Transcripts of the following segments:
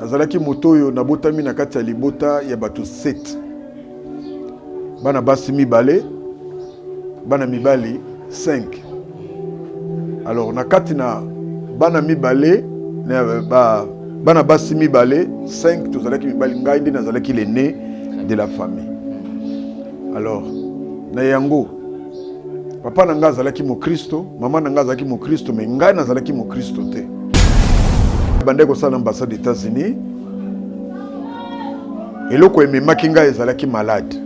nazalaki motoyo nabotami na kati ya libota ya bato 7 bana basi mibale bana mibali 5. Alors na kati na bana mibale bana basi mibale 5 tozalaki mibali ngai ndi nazalaki l'aîné de la famille. Alors na yango papa na nga azalaki mo Kristo, mama na nga azalaki mo Kristo, mais ngai nazalaki mo Kristo te. Bande ko sana ambassade des États-Unis. Eloko ememaki ngai ezalaki malade.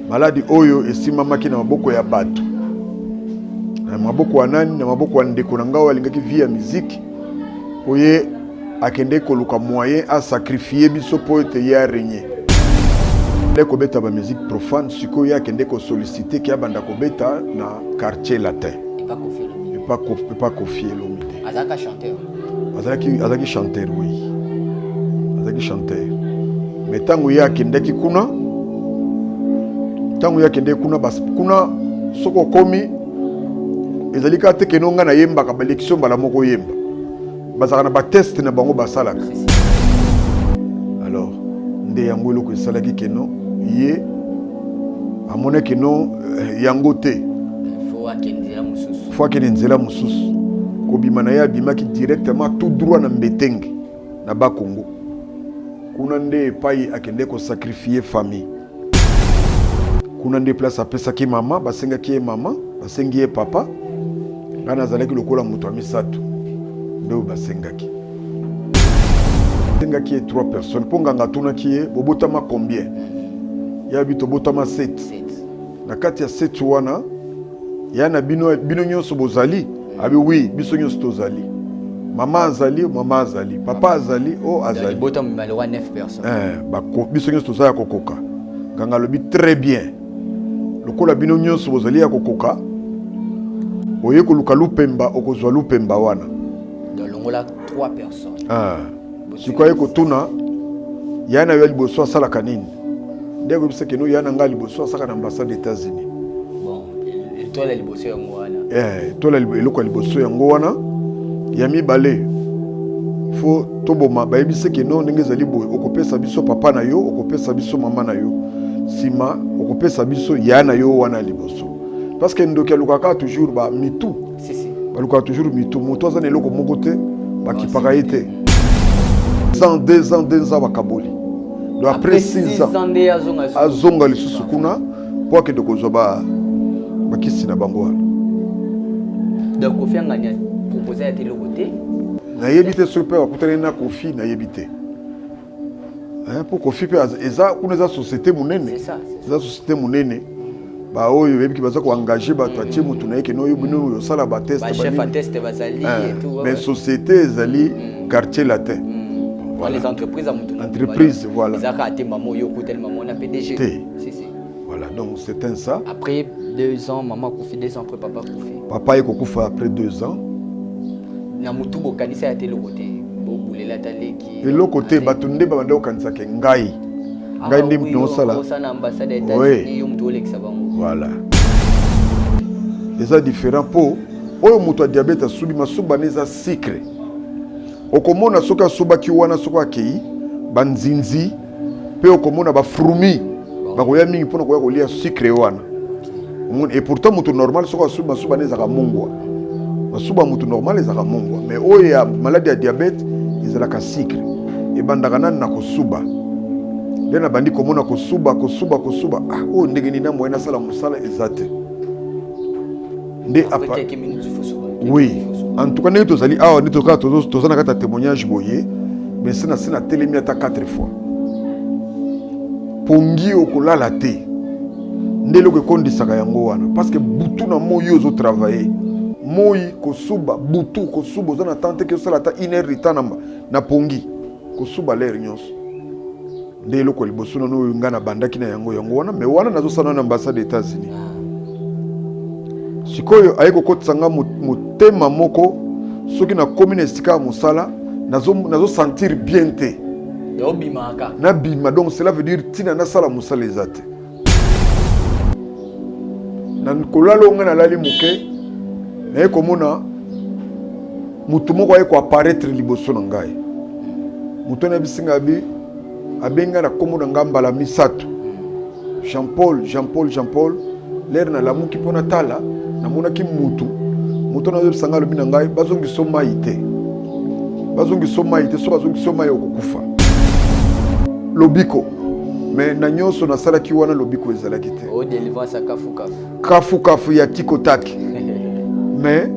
Maladi oyo esimamaki na maboko ya bato. Na maboko ya nani? Na maboko ya ndeko na ngao alingaki via musique. Oye akende koluka moyen à sacrifier biso po ete ya régner. Ndeko beta ba musique profane sikoyo akende ko solliciter ki abanda ko beta na quartier latin. Et pas confier l'homme. Azaka chanteur. Azaki chanteur oui. Azaki chanteur. Mais tango ya akendeki kuna bas kuna soko komi ezalika te kenonga na yemba ka balektion bala moko yemba bazaka na ba test na bango basalaka. Alors nde yango eloko esalaki keno ye amone keno yango te faut akende nzela mosusu kobima na ye abimaki directement tout droit na Mbetenge na Bakongo kuna nde epai akende ko sacrifier famille. Kuna nde place apesaki mama basengaki ye mama basengi ye papa ngana azalaki lokola moto ya misato nde basengaki 3 personnes mpo nganga atunaki ye bobotama combien ya bito botama 7 na kati ya 7 wana ya na bino nyonso bozali abi oui biso nyonso tozali mama azali papa azali azali botama malwa 9 personnes biso nyonso tozali kokoka nganga lobi très bien lokola bino nyonso bozali ya kokoka oye koluka lupemba okozwa lupemba wana longola 3 personnes sikoye kotuna yana yo liboso asalaka nini ndeko biseke no yana nga liboso asaka na ambassade des États-Unis. Bon tola liboso yango wana tola eloko liboso yango wana ya mibale fo toboma bayebiseke no ndenge ezali boye okopesa biso papa na yo okopesa biso mama na yo sima okopesa biso yana yo wana liboso parce que ndoki alukaka toujours ba mitu balukaka toujours mitu moto aza na eloko moko te bakipaka ye te 2 ans bakaboli donc après 6 ans azonga lisusu kuna po akende kozwa bakisi na bango wana donc Kofi anganya proposer ya telo côté nayebi te soki mpe bakutani na Kofi nayebi te pour Kofi mpe eza kuna eza société monene eza société monene oyo yebiki baza koengage bato atie motu na ye keno oyo bino oyosala batest mais société ezali quartier latin. Les entreprises voilà. PDG. Voilà, donc c'est ça. Après 2 ans, maman Kofi, 2 ans après papa Kofi. Papa est Kofi après 2 ans. Na mutu bo kanisa ya telo côté. Bo bulela taleki. De l'autre côté, batunde ba banda kanisa ke ngai. Ngai ndi mtu osala. Osana ambassade des États-Unis, yo mtu olekisa bango. Voilà. C'est différent pour oyo mutu a diabète asubi masuba neza secret. Okomona soka sobaki wana soka akei banzinzi pe okomona ba frumi bakoya mingi pona koya kolia sucre wana et pourtant mutu normal soka suba neza ka mungwa masuba mutu normal ezaka mungwa mais oyo ya maladie ya diabète ezala ka sucre e bandaka nani na kosuba lena bandi komona kosuba o ndenge ni na moyena sala musala ezate nde apa oui. En tout cas, nous sommes allés à un témoignage boyé, mais c'est na télémi ata 4 fois. Pongi okola la té. Ndelo ke kondi saka yango wana parce que butu na moyo zo travailler. Moyi kosuba butu kosuba za na tante ke sala ta 1 heure de temps na pongi kosuba l'air nyonso. Ndelo ko liboso na no ngana bandaki na yango wana mais wana nazo sana na ambassade des États-Unis. Sikoyo ayeko kotsanga motema moko soki na commune esika musala nazo sentir bien te na bima donc cela veut dire tina na sala musala ezate na kolalo nga na lali muke na yeko mona mutu moko ayeko apparaître liboso na ngai Muto na bisinga bi abenga na kombo na ngamba la misato. Jean-Paul. L'air na lamuki pona tala na monaki mutu. Muto na sanga lobi na ngai bazongi soma ite. So bazongi soma yo kokufa. Lobiko. Mais na nyonso na salaki wana lobiko ezalaki te. O délivrance kafu ya tikotaki. Mais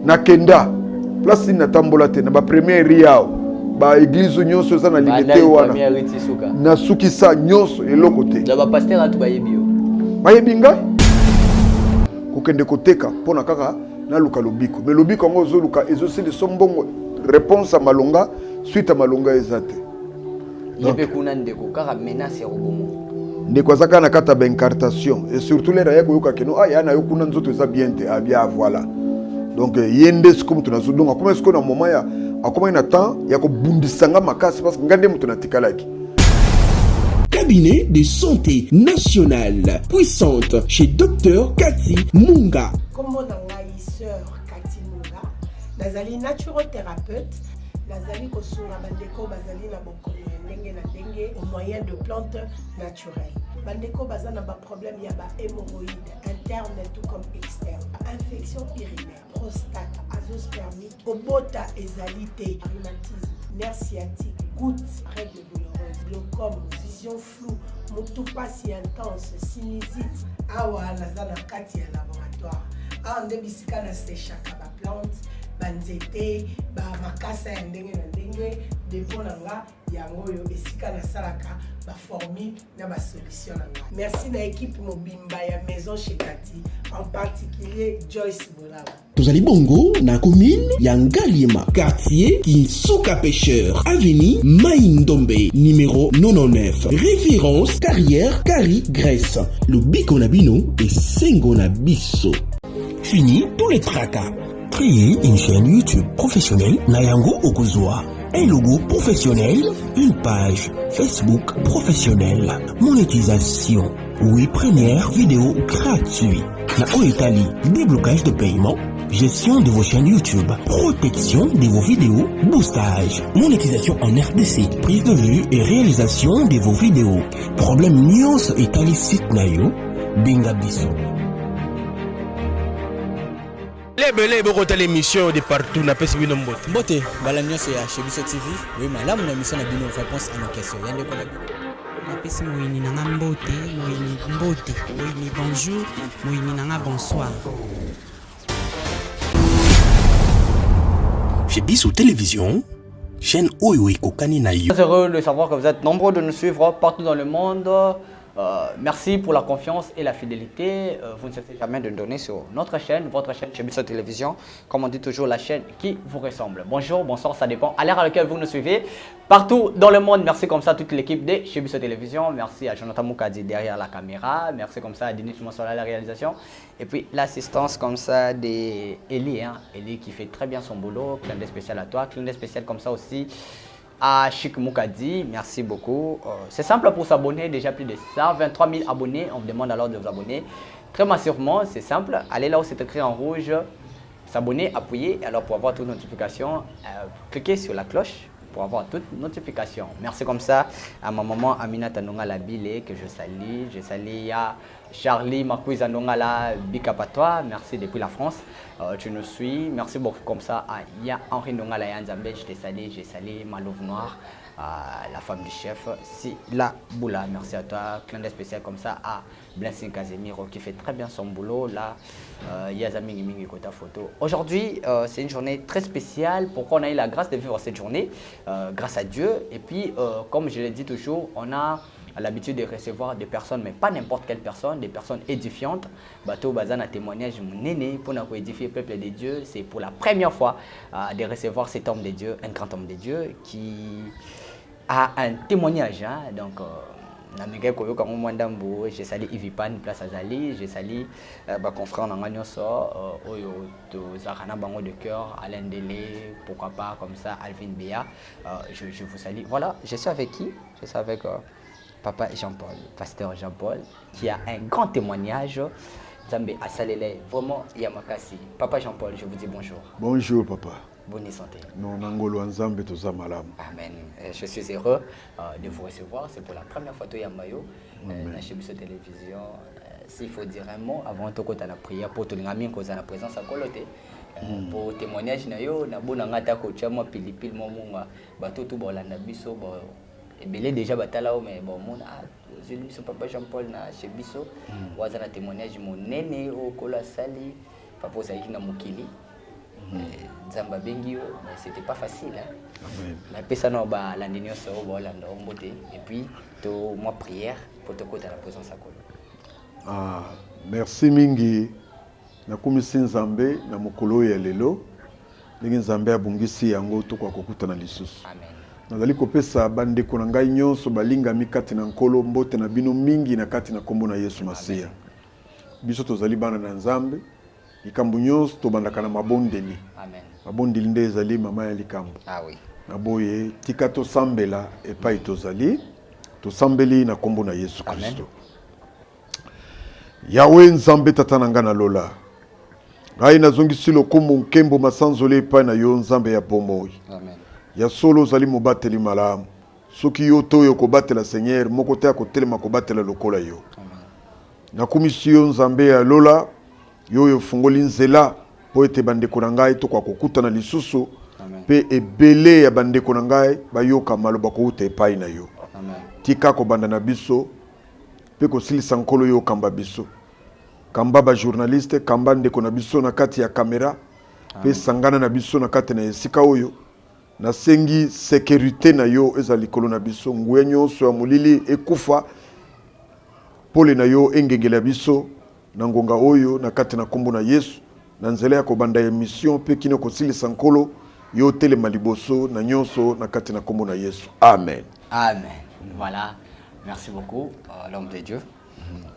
na kenda place na tambola te na ba première riao ba église nyonso za na limité wana na suki sa nyonso eloko te na ba pasteur atu bayebi ngai kokende koteka pona kaka na luka lobiko mais lobiko ngo zo luka ezo sele sombongo réponse à malonga suite à malonga ezate yebe kuna ndeko kaka menace ya robomo ndeko azaka na kata ba incartation et surtout les raya koyoka keno ya na yokuna nzoto eza bien te abia voilà. Donc yende comme tu nazo donc comment est-ce qu'on a un moment ya akoma ina temps ya ko bundisanga makasi parce que ngande mutu na tikalaki. Cabinet de santé nationale puissante chez Dr Cathy Munga. Comme on a sœur Cathy Munga, nazali naturothérapeute, nazali kosunga bandeko bazali na bokono ndenge na ndenge au moyen de plantes naturelles. Bandeko bazana ba problème ya ba hémorroïdes interne tout comme externe, infection urinaire, prostate, azoospermie, obota ezalité, rhumatisme, nerf sciatique, gouttes, règles douloureuses, glaucome, vision floue, motopathie intense, sinusite. Awa nazana kati ya laboratoire. Awa nde bisika na séchaka ba plante, banzete, ba makasa ya ndenge na ndenge, depo na nga yango yo esika na salaka ba formule na ba solution na nga. Merci na équipe mobimba ya maison chez Cathy, en particulier Joyce Bolala. Tozali bongo na commune ya Ngaliema, quartier Kinsuka Pêcheur, avenue Maïndombe, numéro 99. Référence carrière Kari Grèce. Le biko na bino et sengo na biso. Fini tous les tracas. Créer une chaîne YouTube professionnelle Nayango Okozwa. Un logo professionnel, une page Facebook professionnelle. Monétisation. Oui, première vidéo gratuite. Na Italie, déblocage de paiement, gestion de vos chaînes YouTube, protection de vos vidéos, boostage, monétisation en RDC, prise de vue et réalisation de vos vidéos. Problème Nyons Italie site nayo, Benga Biso. Lebele bokota l'émission de partout na pesi bino mbote. Mbote bala nyonso ya chez Biso TV. Oui malamu na émission na bino réponse à nos questions. Yande ko na bino. Napesi moyini nanga mbote, moyini bonjour, moyini nanga bonsoir. Chez Biso Télévision, chaîne Oyo Kokani na yo. Très heureux de savoir que vous êtes nombreux de nous suivre partout dans le monde. Merci pour la confiance et la fidélité. Vous ne cessez jamais de nous donner sur notre chaîne, votre chaîne chez Biso Télévision. Comme on dit toujours, la chaîne qui vous ressemble. Bonjour, bonsoir, ça dépend à l'heure à laquelle vous nous suivez. Partout dans le monde, merci comme ça à toute l'équipe de chez Biso Télévision. Merci à Jonathan Moukadi derrière la caméra. Merci comme ça à Denis Monsola à la réalisation. Et puis l'assistance comme ça d'Eli, Eli qui fait très bien son boulot. Clin d'œil spécial à toi, clin d'œil spécial comme ça aussi à Chic Moukadi, merci beaucoup. C'est simple pour s'abonner, déjà plus de 123 000 abonnés. On vous demande alors de vous abonner. Très massivement, c'est simple. Allez là où c'est écrit en rouge, s'abonner, appuyer. Alors pour avoir toutes notifications, cliquez sur la cloche pour avoir toutes notifications. Merci comme ça à ma maman Amina Tanonga Labile que je salue. Je salue à Charlie Marquise Anongala Bikapatois, merci depuis la France. Tu nous suis. Merci beaucoup comme ça à Ya Henri Nongala Yanzambe, je te salue, j'ai salué Malouve Noire, la femme du chef, Sila Boula, merci à toi. Clin d'œil spécial comme ça à Blessing Casemiro qui fait très bien son boulot. Là, Yazami Mingi Kota Photo. Aujourd'hui, c'est une journée très spéciale. Pourquoi on a eu la grâce de vivre cette journée? Grâce à Dieu. Et puis, comme je l'ai dit toujours, on a l'habitude de recevoir des personnes, mais pas n'importe quelle personne, des personnes édifiantes. Bateau Bazan a témoignage néné pour nous édifier le peuple de Dieu. C'est pour la première fois de recevoir cet homme de Dieu, un grand homme de Dieu qui a un témoignage. Donc, j'ai sali Ivipan, place Azali, j'ai sali confrère Nanganyoso, Oyo, Zarana Bango de cœur, Alain Dele, pourquoi pas comme ça, Alvin Béa. Je vous salue. Voilà, je suis avec qui? Je suis avec Papa Jean-Paul, pasteur Jean-Paul, qui a un grand témoignage. Zambé Asalele, vraiment Yamakasi. Papa Jean-Paul, je vous dis bonjour. Bonjour papa. bonne santé. Non, Nangolo Nzambe toza malamu. Amen. Je suis heureux de vous recevoir. C'est pour la première fois que Yamayo dans Chebiso Télévision. S'il faut dire un mot avant de la prière pour tout le monde qui est en présence à Coloté. Pour témoignage na yo na bona ngata ko tshama pilipili momunga bato tout bolanda biso bo ebele déjà batala o mais bon mon celui ce papa Jean-Paul na chez biso waza na témoignage monene o kola sali papa zaki na mukili nzamba bengi o mais c'était pas facile hein. Amen. Na pesa no ba landinyo so bolanda o mbote et puis to moi prière pour te côté la présence à Colo. Ah, merci mingi. Nakumisi Nzambe na mokolo ya lelo ndenge Nzambe abungisi yango to kwa kokuta na lisusu. Amen. Nazali kopesa bandeko na ngai nyonso balingami kati na nkolo mbote na bino mingi na kati na kombo na Yesu Masiya. Biso tozali bana na Nzambe likambo nyonso tobandaka na mabondeli. Amen. Mabondeli nde ezali mama ya likambo. Ah oui. Naboye tika tosambela epai tozali tosambeli na kombo na Yesu Kristo. Yawe Nzambe tata na nga na lola. Ngai nazongisi lokumu nkembo masanzole epai na yo Nzambe ya bomoi. Amen. Ya solo zali mobateli malamu. Soki yo to yo kobatela Seigneur moko te akotelema kobatela lokola yo. Amen. Nakumisi yo Nzambe ya lola yo yo fungoli nzela po ete bandeko na ngai to kwa kokuta na lisusu. Amen. Pe ebele ya bandeko na ngai bayoka maloba kouta epai na yo. Amen. Tika ko banda na biso pe ko silisa nkolo yo kamba biso. Kamba ba journaliste kamba ndeko na biso na kati ya kamera pe sangana na biso na kati na esika oyo na sengi sécurité na yo ezali kolo na biso nguya nyonso ya molili ekufa pole na yo engengela biso na ngonga oyo na kati na kombo na Yesu na nzela ya kobanda ya mission pe kino kosilisa nkolo yo telema liboso na nyonso na kati na kombo na Yesu. Amen. Amen. Voilà. Merci beaucoup l'homme de Dieu.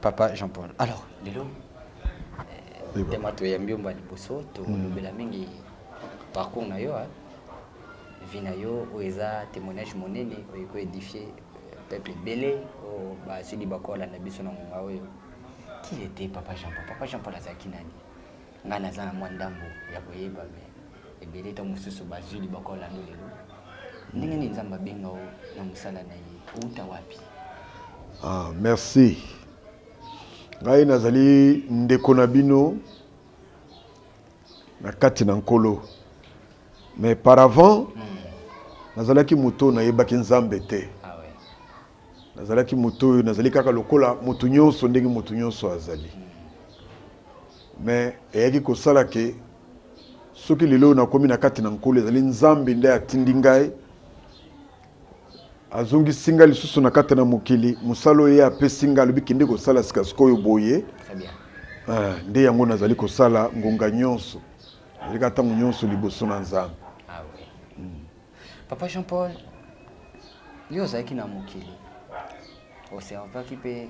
Papa Jean-Paul. Alors, lelo tema to yambi mba liboso to lobela mingi parcours na yo vina yo oeza témoignage monene ko édifier peuple belé o ba sili bakola na biso na ngonga oyo. Qui était papa Jean-Paul? Papa Jean-Paul azaki nani? Ngana za mwandambo ya koyeba me ebele to mususu ba sili bakola no lelo. Ndenge ni nzamba benga o na musala na ye uta wapi? Ah, merci. Ngai nazali ndeko na bino na kati na nkolo. Mais par avant, nazalaki moto na yebaki Nzambe te. Ah ouais. Nazalaki moto nazali kaka lokola moto nyonso ndenge moto nyonso azali. Mais eyaki kosala ke soki lelo na komi na kati na nkolo ezali Nzambe nde atindi ngai. Azongi singa lisusu na kati na mokili musalo ye apesi nga lobi kende kosala sika sikoyo boye. Très bien. Nde yango nazali kosala ngonga nyonso. Ezali tango nyonso liboso na Nzambe. Ah oui. Papa Jean-Paul, yo zaki na mokili. Observa ki pe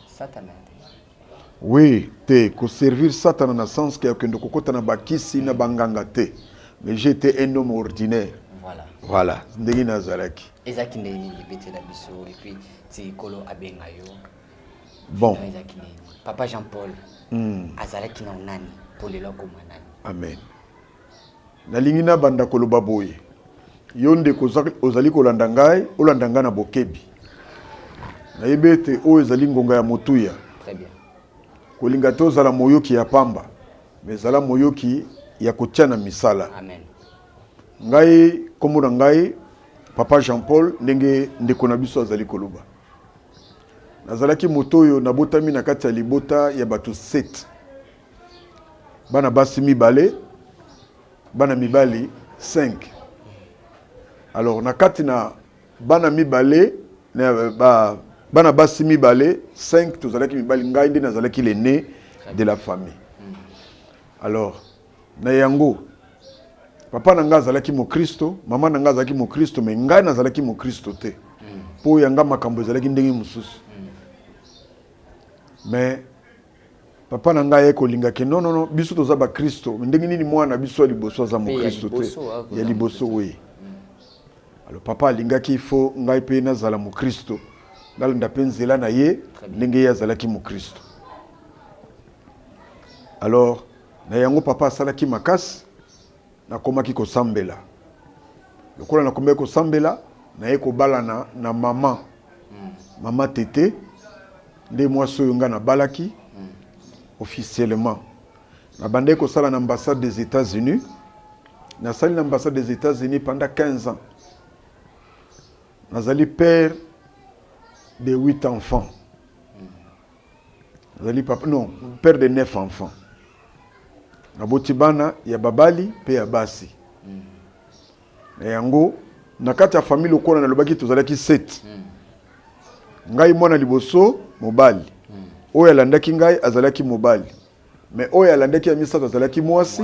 Satan. Oui, te ko servir Satan na sens que kende kokota na bakisi na banganga te. Mais j'étais un homme ordinaire. Voilà, ndenge nazalaki. Ezaki ndeni libete la biso et puis ti kolo abenga yo. Bon. Papa Jean-Paul. Azalaki na nani pour lelo koma nani. Amen. Nalingi na banda koloba boye. Yo ndeko ozali kolanda ngai, olanda nga na bokebi. Na yebete o ezali ngonga ya motuya. Très bien. Kolinga to zala moyoki ya pamba. Mais zala moyoki ya kotia na misala. Amen. Ngai kombo na ngai papa Jean-Paul ndenge ndeko na biso azali koloba. Nazalaki moto oyo nabotami na kati ya libota ya bato 7. Bana basi mibale, bana mibali 5. Alors na kati na bana mibale bana basi mibale 5 tozalaki mibali ngai nde nazalaki l'aîné de la famille. Alors na yango papa na nga azalaki mo Kristo, mama na nga azalaki mo Kristo, mais ngai nazalaki mo Kristo te. Po yanga makambo ezalaki ndenge mususu. Mais papa na nga ye kolinga ke non biso toza ba Kristo, ndenge nini mwana biso liboso za mo Kristo te. Ya liboso we. Alors papa alingaki ifo ngai pe nazala mo Kristo. Nalanda pe nzela na ye ndenge ya azalaki mo Kristo. Alors na yango papa asalaki makasi nakomaki kosambela. Lokola nakomaki kosambela, naye kobalana na maman. Maman Tété, nde mwasi oyo nga nabalaki officiellement. Nabandaki kosala na ambassade des États-Unis. Nasali na ambassade des États-Unis pendant 15 ans. Nazali père de 8 enfants. Nazali papa, non, père de 9 enfants. Naboti bana ya babali pe ya basi. Na yango nakati ya famille lokola na lobaki tozalaki 7. Ngai mwana liboso mobali. Oyo alandaki ngai azalaki mobali. Mais oyo alandaki ya misato azalaki mwasi.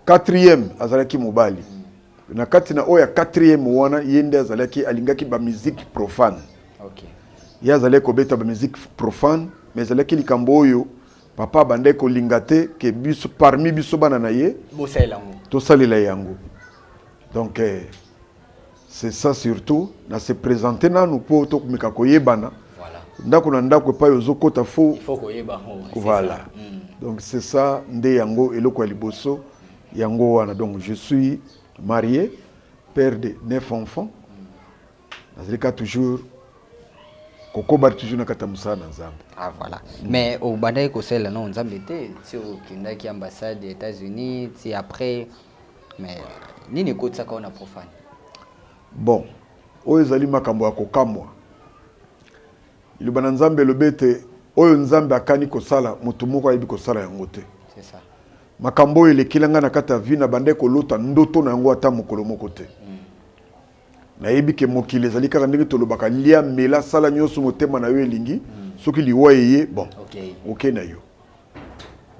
4e azalaki mobali. Na kati na oyo 4e wana yende azalaki alingaki ba musique profane. OK. Ya azalaki kobeta ba musique profane, mais azalaki likambo oyo papa bandai ko lingate ke biso parmi biso bana na ye to salela yango. Donc c'est ça surtout na se présenter na nous pour to kumika koyebana. Voilà. Ndako na ndako pa yozo kota fo. Il faut koyeba. Voilà. Donc c'est ça nde yango eloko ya liboso yango wana. Donc je suis marié, père de 9 enfants. Nazalika toujours kokoba toujours na kata musana nzambe. Ah voilà. Mais au bandai ko sela non nzambe te si au kindaki ambassade des États-Unis si après mais nini kotsa ka na profane. Bon, oyo ezali makambo ya kokamwa. Libana nzambe lobete oyo nzambe akani kosala mutu moko ayebi kosala yango te. C'est ça. Makambo elekilanga na kata vina bande ko lota ndoto na yango ata mokolo moko te. Na yebi ke mokile ezali kaka ndenge tolobaka lia mela sala nyoso motema na yo elingi soki liwa yeye bon. OK na yo.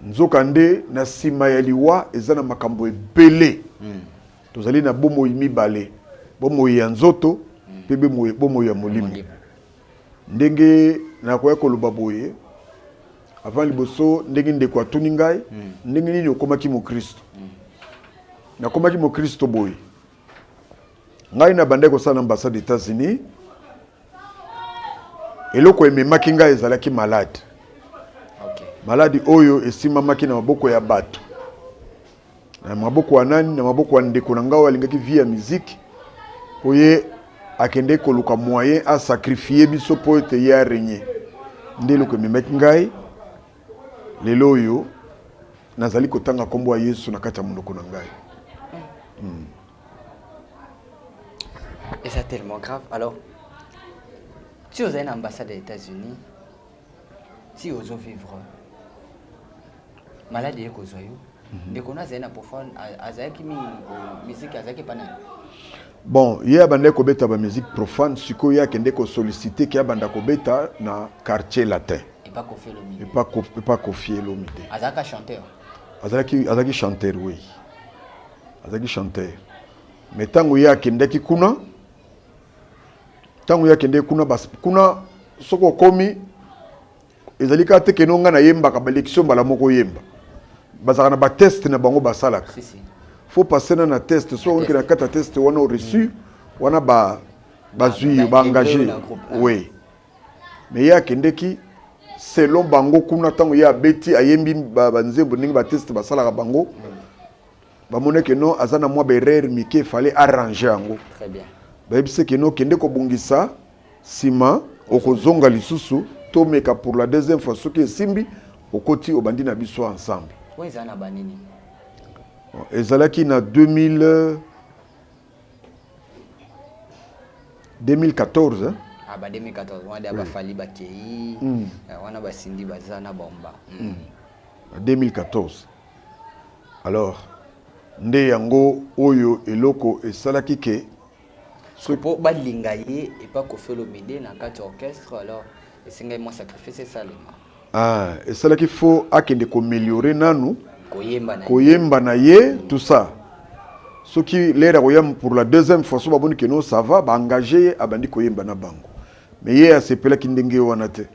Nzoka nde na sima ya liwa eza na makambo ebele. Tozali na bomo mibale. Bomo ya nzoto pe bomo ya molimo. Ndenge na koya koloba boye avant liboso ndenge ndeko atuni ngai ndenge nini okomaki mo Kristo. Na komaki mo Kristo boye. Ngai na bande ko sana ambassade des États-Unis. Eloko ememaki ngai ezalaki malade. OK. Maladi oyo esimamaki na maboko ya bato. Na maboko ya nani na maboko ya ndeko na ngao alingaki via musique. Oye akende koluka moyen a sacrifier biso po ete ya régner. Ndelo ko memeki ngai lelo oyo nazali kotanga kombo ya Yesu na kati ya munoko na ngai. Et c'est tellement grave. Alors, si vous avez une ambassade des États-Unis, si vous avez vivre, maladie que vous avez, et qu'on a une profane, azaki mi musique azaki pana. Bon, il y a bande ko beta ba musique profane, siko ya kende ko solliciter ki ya banda ko beta na quartier latin. Et pas Koffi Olomide. Et pas Koffi Olomide. Azaka chanteur. Azaki chanteur oui. Azaki chanteur. Mais tango ya kende ki kuna tango ya kende kuna bas kuna soko komi ezalika te kenonga na yemba ka balection bala moko yemba. Bazaka na ba test na bango basalaka. Si. Faut passer na test so on na kata test wana reçu wana ba bazui ba engagé. Oui. Mais ya kende ki selon bango kuna tango ya beti ayembi ba nzembo ningi ba test basalaka bango. Ba moneke non azana mwa berere mike fallait arranger yango. Très bien. Ba yebise ke no kende ko bungisa sima okozonga lisusu to meka pour la deuxième fois soki esimbi okoti obandi na biso ensemble. Oui, ça na banini. Ezalaki na 2014 hein? Ah ba 2014 on a ba fali ba kei on a ba sindi bazana bomba. 2014. Alors nde yango oyo eloko esalaki ke pour balinga ye et pas Koffi Olomide na kati orchestre alors esinga moi sacrifice ça lema. Ah, esalaki faut akende ko améliorer nanu koyemba na ye tout ça. Ce qui l'air koyem pour la deuxième fois so baboni que non ça va ba engager abandi koyemba na bango. Mais ye asepela kindenge wana te.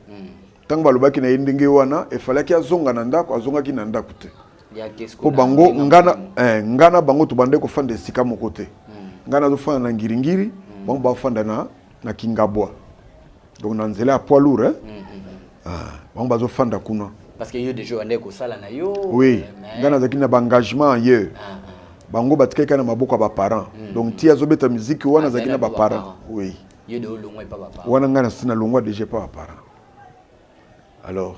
Tango balobaki na ndenge wana e falaki azonga na ndako azongaki na ndako te. Ko bango ngana bango to bande ko fanda sika moko te. Ngana zo fanda na ngiringiri bango ba fanda na kingabwa. Donc na nzela poids lourd hein. Bango ba zo fanda kuna. Parce que yo déjà ande ko sala na yo. Oui, ngana zaki na ba engagement ailleurs. bango batikaka na maboko ba parents donc ti azobeta musique wana zaki na ba parents oui yedo longwa pas papa wana ngana sina longwa déjà pas ba parents alors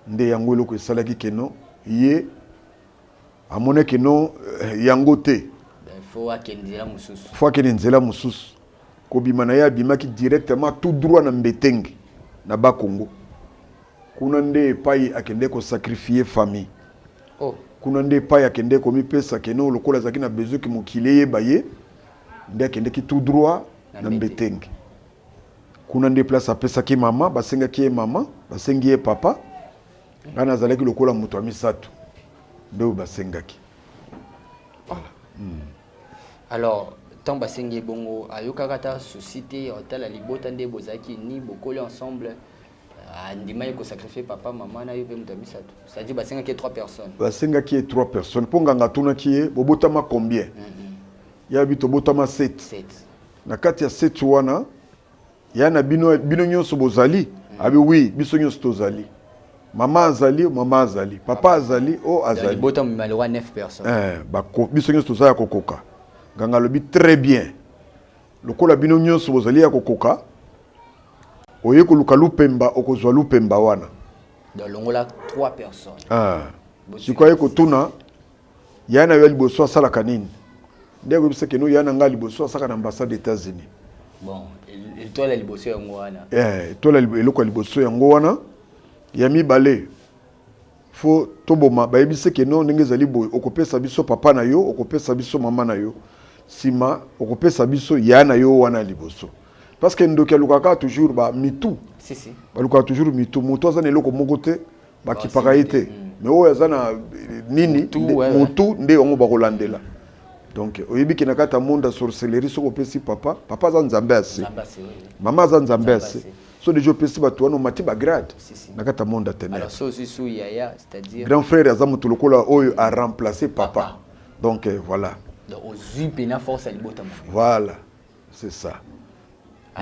nde yango loko esalaki keno ye amone keno yango te faut akendela mususu faut akende nzela mususu kobima na ya bimaki directement tout droit na Mbetenge na ba Congo kuna nde pai akende ko sacrifier famille oh kuna nde pai akende ko mipesa keno lokola zaki na besoin ki mokile ye baye nde akende ki tout droit na Mbetenge kuna nde place apesa ki mama basenga ki mama basengi ye papa ngana zalaki lokola muto wa misato nde basenga ki voilà alors tant basengi bongo ayokaka ta société hôtel libota nde bozaki ni bokoli ensemble andima ko sacrifier papa maman na yo pe muto wa misato c'est-à-dire basenga ki 3 personnes basenga ki 3 personnes ponganga tuna ki bobotama combien ya bito botama 7 na kati ya 7 wana ya na bino nyonso bozali abi oui biso nyonso tozali mama azali papa azali o azali bota malwa 9 personnes bako biso nyonso tozali kokoka nganga lobi très bien lokola bino nyonso bozali ya kokoka oye koluka lupemba okozwa lupemba wana dans longola 3 personnes sikoye kotuna yana yo liboso asala kanini ndeko biseke no yana nga liboso asaka na ambassade des États-Unis bon il tola liboso yango wana tola eloko liboso yango wana ya mibale fo toboma bayebise ke no ndenge ezali boye okopesa biso papa na yo okopesa biso mama na yo sima okopesa biso ya na yo wana liboso parce que ndoki alukaka toujours ba mitu si balukaka toujours mitu moto aza na eloko moko te bakipaka ye te mais oyo aza na nini motu nde yango bakolandela donc oyebi ke na kati ya monde ya sorcellerie soko opesi papa aza nzambe ase mama aza nzambe ase so déjà opesi bato wana omati bagrade na kati ya monde ya ténèbre alors so sisu yaya c'est-à-dire grand frère aza moto lokola oyo a remplacé papa donc voilà donc ozwi pena force ya libota voilà c'est ça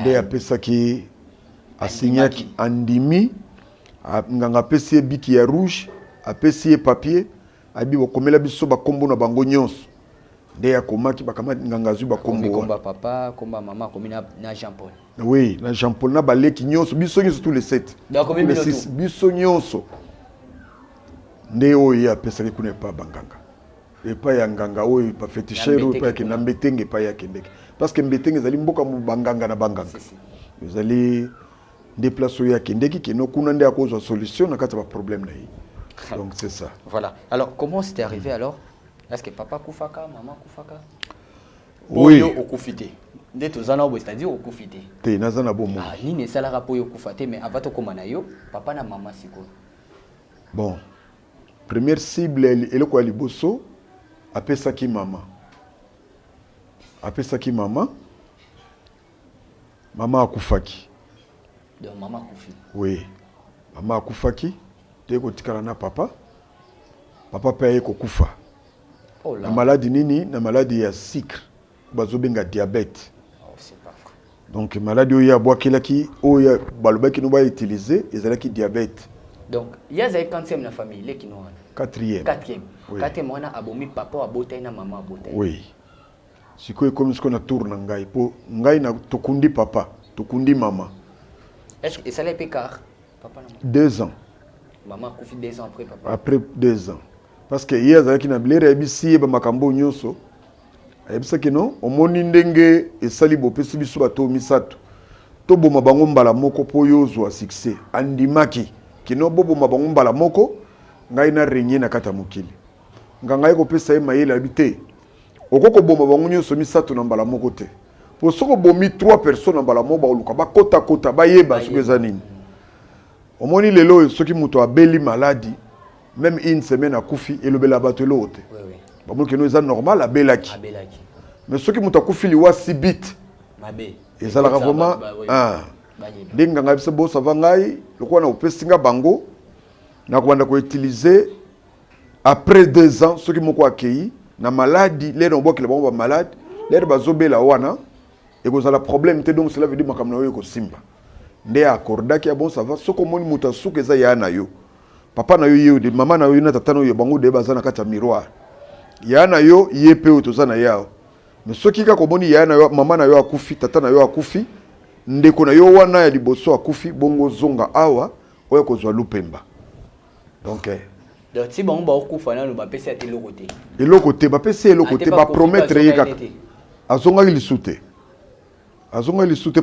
nde apesaki asignaki andimi nganga apesi ye biki ya rouge apesi ye papier abi bokomela biso bakombo na bango nyonso nde akomaki bakamati nganga azwi bakombo komba papa komba mama komi na Jean Paul oui na Jean Paul na baleki nyonso biso nyonso tous les 7 donc les 6 biso nyonso nde oyo apesaki kuna epa banganga epa ya nganga oyo pa féticheur oyo pa na Mbetenge epa ya kendeki parce que Mbetenge ezali mboka mu banganga na banganga ezali nde place oyo ya kendeki keno kuna nde akozwa solution na kati ya problème na ye donc c'est ça voilà alors comment c'était arrivé alors est-ce que papa kufaka maman kufaka oui okufite nde tozana obo c'est-à-dire okufite te nazana bomo nini esalaka po yo kufate mais avant tokoma na yo papa na mama siko bon première cible eloko ya liboso apesaki mama akufaki donc mama kufi oui mama akufaki te kotikala na papa pe aye kokufa na maladie nini na maladie ya sucre bazobenga diabète c'est pas vrai donc maladie oyo abwakelaki oyo balobaki no bautiliser ezalaki diabète donc yaza 40e na famille lekino wana 4e wana abomi papa abotai na mama abotai oui sikoyo comme ce qu'on a tourne ngai po ngai na tokundi papa tokundi mama est-ce que ça l'est car papa na 2 ans maman kufi 2 ans après papa après 2 ans parce que hier azalaki na bilere ebisi ba makambo nyonso ebisaki no omoni ndenge esali bopesi biso bato misato to boma bango mbala moko po yozwa succès andimaki kino boboma bango mbala moko ngai na renye na kata mokili ngai ko pesa ye mayele habité okoko boma bango nyonso misato na mbala moko te po soko bomi 3 personnes na mbala moko ba luka ba kota bayeba soko ezanini omoni lelo soki muto abeli maladie même une semaine à Koufi et le belabato l'autre. Oui. Bon, que nous est normal à Belaki. Mais ceux qui m'ont à Koufi, ils si bit. Et ça, vraiment, dinga ngai se bo savangai, le quoi na opesinga bango, na quoi na ko utiliser après 2 ans ceux qui m'ont accueilli, na maladie, les on voit que les bons malades, les bazobé la wana, et que ça la problème, donc cela veut dire makam na yo ko simba. Nde accorda ki bon ça va, ce que moni muta suke za ya na yo. Papa na yo de maman na yo na tata na yo bango de bazana kata miroir ya na yo yepe otoza na yao mais soki ka komoni ya na yo mama na yo akufi tata na yo akufi ndeko na yo wana ya liboso akufi bongo zonga awa oya kozwa lupemba donc donc si bon ba okufa na lo ba pesi ate lokote eloko te ba pesi eloko te ba promettre ye kaka azonga lisute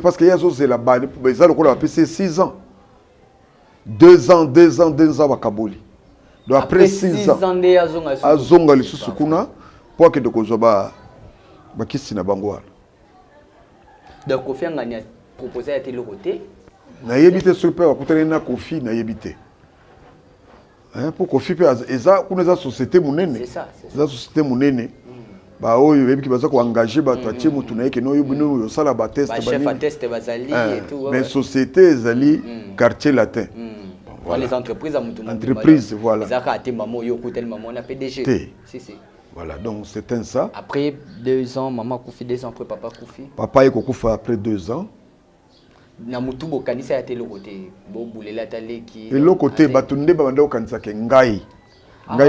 parce que yazo zela ba za lokola ba pesi 6 ans 2 ans bakaboli donc après 6 ans azonga lisusu kuna pour que de kozwa ba kisi na bango wana donc Kofi ngani a proposé ate lokote na yebite super akutana na Kofi na yebite hein pour Kofi pe eza kuna za société munene c'est ça société munene ba oyo yebiki baza ko engager ba twatie mutu na yeke no yobino yo sala ba test ba chef à test bazali et tout mais société ezali quartier latin voilà. Les entreprises à mutu entreprise voilà ezaka ate maman yo kutel maman na PDG si voilà donc c'est un ça après 2 ans maman Kofi 2 ans après papa Kofi papa eko kufa après 2 ans na mutu bokanisa ya telo côté bo bulela taleki eloko te batunde ba banda okanisa ke ngai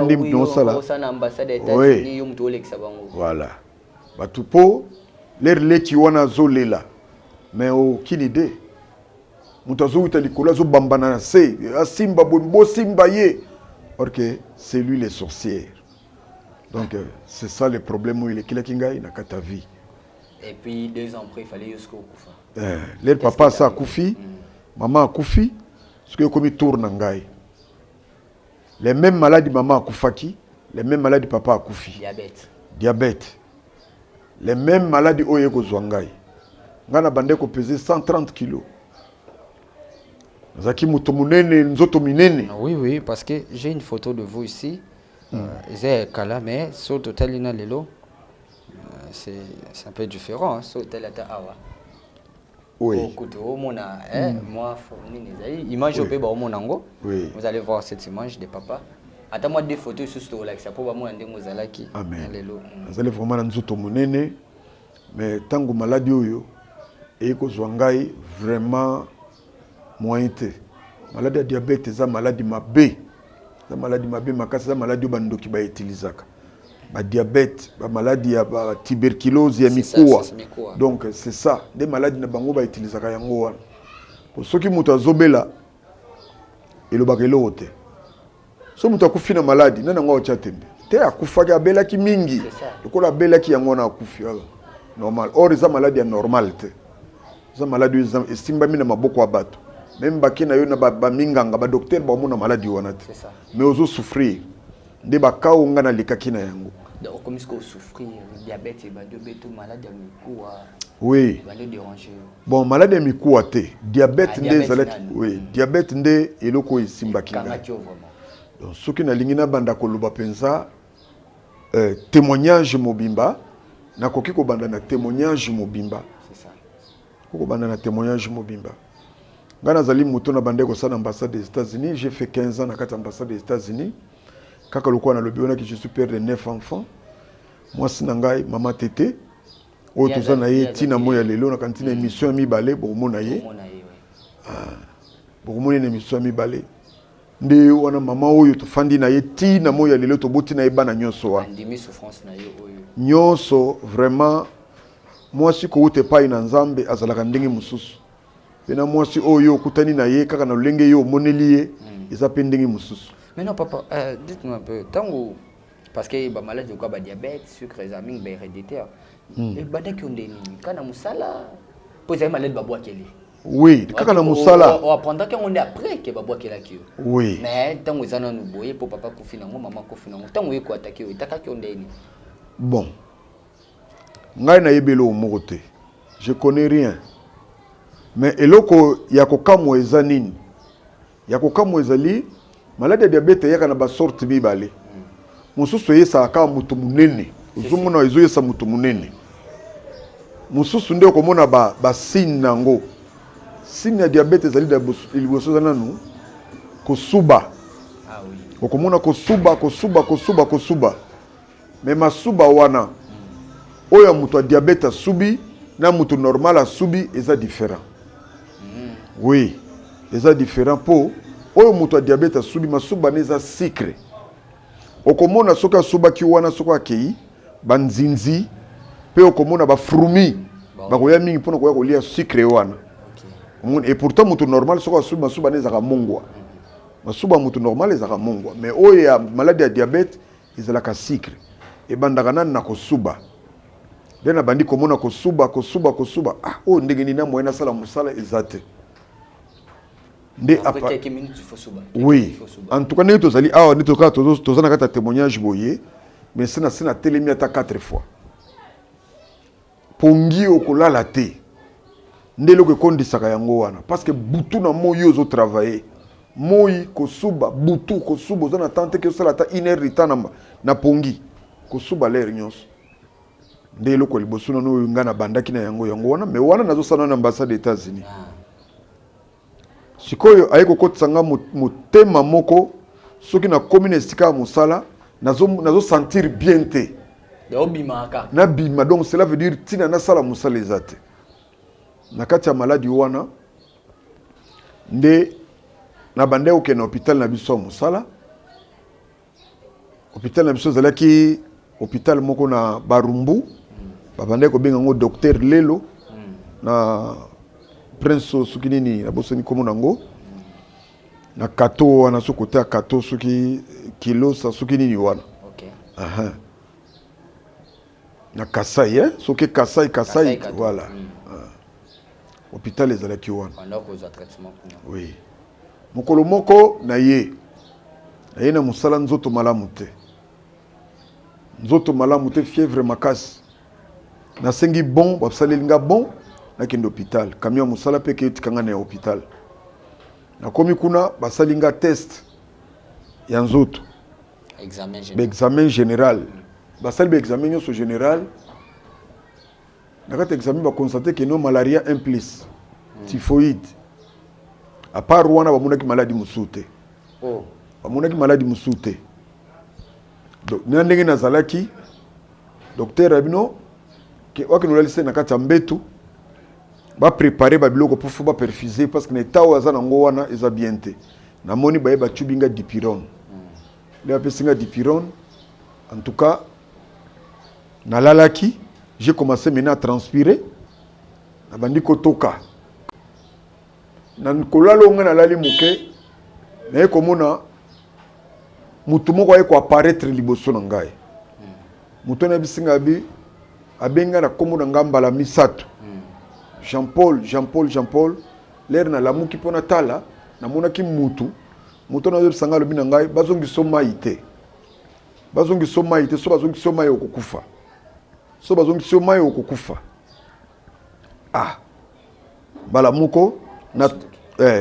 ndi mutu osala na ambassade États-Unis yo mutu olekisa bango voilà batu po l'air leki wana zolela mais aucune idée mutu azuita likolo zo bambana na se asimba bo simba ye or que c'est lui les sorcières donc c'est ça le problème où il est kila kingai na kata vie et puis 2 ans après il fallait jusqu'au kufa le papa ça akufi maman akufi ce que comme tourne ngai les mêmes maladies maman akufaki les mêmes maladies papa akufi diabète les mêmes maladies oye ko zwangai ngana bande ko peser 130 kg zaki muto munene nzoto minene oui parce que j'ai une photo de vous ici c'est kala mais sur total ina lelo c'est un peu différent hein, sur tel état awa oui moi image pe ba monango vous allez voir cette image de papa attends-moi des photos sur ce là ça pour ba mo ndenge zalaki lelo vous allez vraiment nzoto munene mais tango maladie oyo et ko zwangai vraiment moyen te maladie ya diabète za maladie mabe za maladie mabe makasi za maladie bandoki ba utilisaka ba diabète ba maladie ya ba tuberculose ya mikuwa donc c'est ça des maladies na bango ba utilisaka yango wana ko soki mutu azobela elobaka eloko te so mutu akufi na maladie nana ngo acha tembe te akufaki abelaki mingi lokola abelaki yango na akufi normal or za maladie ya normal te za maladie esimbami na maboko ya bato même baki na yo na ba minganga ba docteur ba mona maladie wana te mais ozo souffrir de ba kaunga na likaki na yango donc comme ce souffrir diabète ba de beto maladie mikuwa oui ba le déranger bon maladie mikuwa te diabète nde zalaki oui diabète nde eloko esimbaki nga donc soki na lingina banda ko loba penza témoignage mobimba na koki ko banda na témoignage mobimba c'est ça ko banda na témoignage mobimba Gana zali muto na bande ko sana ambassade des États-Unis, j'ai fait 15 ans na kata ambassade des États-Unis. Kaka loko na lobi ona ki je suis père de 9 enfants. Moi sinangai mama tete. O to sana ye tina moya lelo na kantina émission mi balé bo mona ye. Bo mona na émission mi balé. Nde wana mama oyo to fandi na ye tina moya lelo to boti na ye bana nyonso wa. Ndimi souffrance na yo oyo. Nyonso vraiment moi si ko ute pa ina nzambe azalaka ndenge mususu. Pena mwasi oyo kutani na ye kaka na lenge yo moneli ye eza pendenge mususu. Mais non papa, dites-moi un peu tango parce que ba maladie quoi ba diabète, sucre examen ba héréditaire. Et ba daki ondeni kana musala poser maladie ba bois kele. Oui, kaka na musala. On apprendra qu'on est après que ba bois kele ki. Oui. Mais tango zana no boye pour papa Kofi nango maman Kofi nango tango yeko attaquer yo takaki ondeni. Bon. Ngai na yebelo mokote. Je connais rien. Mais eloko ya kokamwa eza nini? Ya kokamwa ezali maladie ya diabète yaka na ba sorte mibale. Mususu yesa aka mutu munene. Uzumuna ezo yesa mutu munene. Mususu ndio komona ba signe nango. Signe ya diabète ezali da liboso za nanu kosuba. Ah oui. Okomona kosuba. Mais masuba wana oya mutu a diabète asubi na mutu normal asubi eza différent. Oui, eza différent po oyo mutu a diabète asubi masuba neza sucre. okomona soka suba ki wana soka kei banzinzi pe okomona ba frumi bakoya mingi pona koya kolia sucre wana et pourtant mutu normal soka suba suba nezaka mongwa masuba mutu normal ezaka mongwa mais oyo ya maladie ya diabète ezalaka sucre e bandaka nani na kosuba dena bandi komona kosuba ah o ndenge ni na moyena sala musala ezate nde apa oui en tout cas ne tozali awa ne toka tozana kata témoignage boye mais sena telemi ata 4 fois pongi okolala te nde loko ekondisaka yango wana parce que butu na moi ozo travailler moi kosuba butu kosuba ozana tante ke osala ata 1 heure de temps na pongi kosuba l'air nyonso nde loko liboso na no ngana bandaki na yango wana mais wana nazo sana na ambassade des États-Unis sikoyo ayeko kotsanga motema moko soki na commune esika musala nazo sentir bien te na bima donc cela veut dire tina na sala musala ezate na kati ya maladie wana nde na bande oke na hôpital na biso musala hôpital na biso zalaki hôpital moko na Barumbu babande ko benga ngo docteur Lelo na Prince Sukinini na bosoni komo nango na kato wana sokota kato suki kilo sa Sukinini wana aha na Kasai soki Kasai voilà hôpital ezalaki wana pendant que za traitement oui mokolo moko na ye na musala nzoto malamu te fièvre makasi na sengi bon basalelinga bon na kende hôpital camion musala pe ke tikanga na hôpital na komi kuna basalinga test ya nzoto examen général basali examen nyoso général na kati examen ba constater que no malaria 1+, typhoïde à part wana bamonaki maladie musute bamonaki maladie musute donc na ndenge nazalaki docteur abino ke wakinolalisé na kati ya mbetu ba préparer ba biloko pour ba perfuser parce que na état oza nango wana eza bien te na moni baye ba tubinga dipyrone le apesinga dipyrone en tout cas na lalaki j'ai commencé maintenant à transpirer na bandi kotoka na kolalo nga na lali muke na ekomona mutu moko ayeko apparaître liboso na ngai mutu na bisinga bi abenga na komona ngambala misato Jean Paul l'air na lamuki pona tala na monaki mutu na yebisanga lobi na ngai bazongi soma ite so bazongi soma yokokufa ah balamuko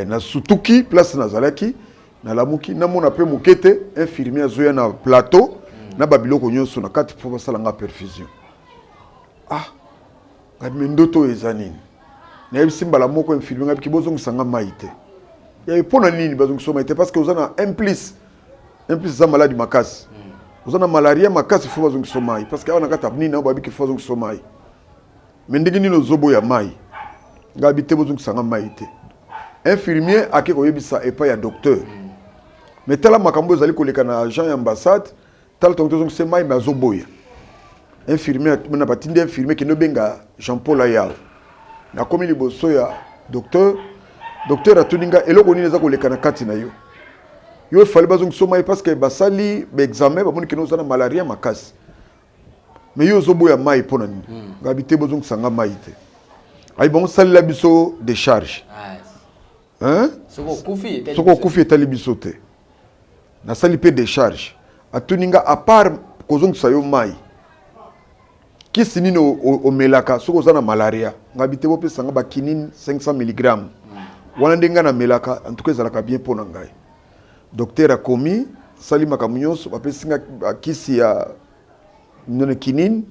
na sutuki place na zalaki na lamuki na mona pe mukete infirmier azoya na plateau na babiloko nyonso na kati po basala nga perfusion ah ngati mendoto ezanini na yebisi mbala moko infirmier ngabi kibozongisa nga maite ya epona nini bazongisa maite parce que ozana 1+, za maladie makasi ozana malaria makasi fo bazongisa mai parce que awana kata nini na babiki fo bazongisa mai mendeki nino zobo ya mai ngabi te bozongisa nga maite infirmier akeko yebisa epa ya docteur mais tala makambo ezali koleka na agent ya ambassade tala docteur zongisa mai mazoboya infirmier na batindi infirmier ki no benga Jean Paul Ayao na komi liboso ya docteur atuninga eloko nini eza koleka na kati na yo fallait bazongisa mai parce que basali ba examen ba moni kino zana malaria makasi mais yo zoboya mai pona nini ngabi te bozongisa nga mai te ay bon sala biso de charge soko kufi etali biso te na sali pe de charge atuninga à part kozongisa yo mai kisi nini omelaka soko ozana malaria ngabi te bopesanga bakinini 500 mg wana ndenga na melaka en tout cas ezalaka bien pona ngai docteur akomi sali makambo nyonso bapesinga kisi ya none kinini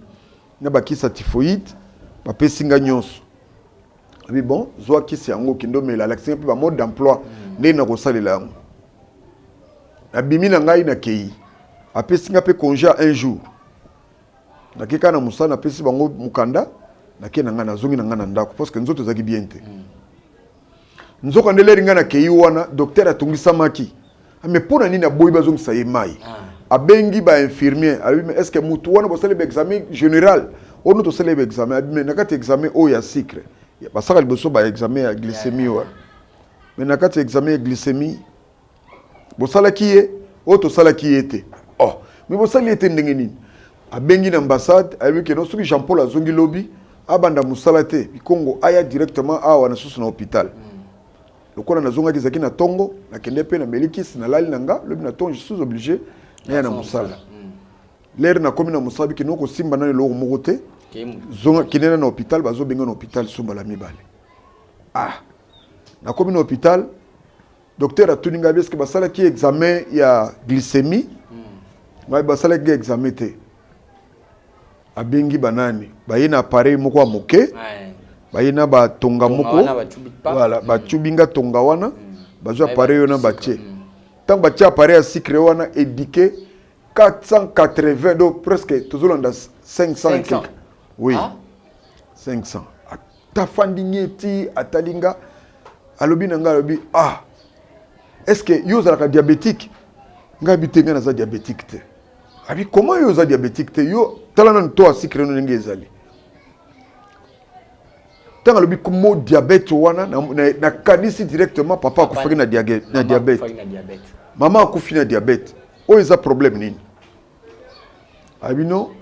na bakisi ya typhoïde bapesinga nyonso oui bon zwa kisi yango kindo mela l'accès pe ba mode d'emploi nde na kosalela yango na bimi na ngai na kei apesinga pe congé 1 jour na keka na musana apesi bango mukanda na ke na nga na zongi na nga na ndako parce que nzoto zaki bien te nzoko ndeleri nga na kei wana docteur atungisa maki mais pona nini aboyi bazongisa ye mai abengi ba infirmier abi mais est-ce que mutu wana bo sala examen général on to sala examen abi mais nakati examen o ya sucre ba sala liboso ba examen ya glycémie wa mais nakati examen ya glycémie bo sala kiye o to sala kiyete oh mais bo sala yete ndenge nini abengi na ambassade abi que non soki Jean-Paul azongi lobi abanda musala te Congo aya directement awa na susu na hôpital lokola nazonga kizaki na tongo na kende pe na melikis na lali nanga lobi na tongo je suis obligé na na musala l'air na komi na musabi ki noko simba na lo moko te zonga kinena na hôpital bazo benga na hôpital sumba la mibale na komi na hôpital docteur atuninga biske basala ki examen ya glycémie ba basala ki examen te abengi banani bayina appareil moko wa moke bayina ba tonga moko voilà ba chubinga tonga wana bazo appareil yona batie tant batie appareil ya sucre wana édiqué 480 donc presque tozolanda 500 et quelques. Oui. 500. Tafandi nyeti atalinga alobi nanga alobi est-ce que yo zalaka diabétique nga bitenga na za diabétique te abi comment yo za diabétique te yo talana nto a sucre no ndenge ezali tanga alobi comme diabète wana na kanisi directement papa akufaki na diabète maman akufi na diabète o eza problème nini abino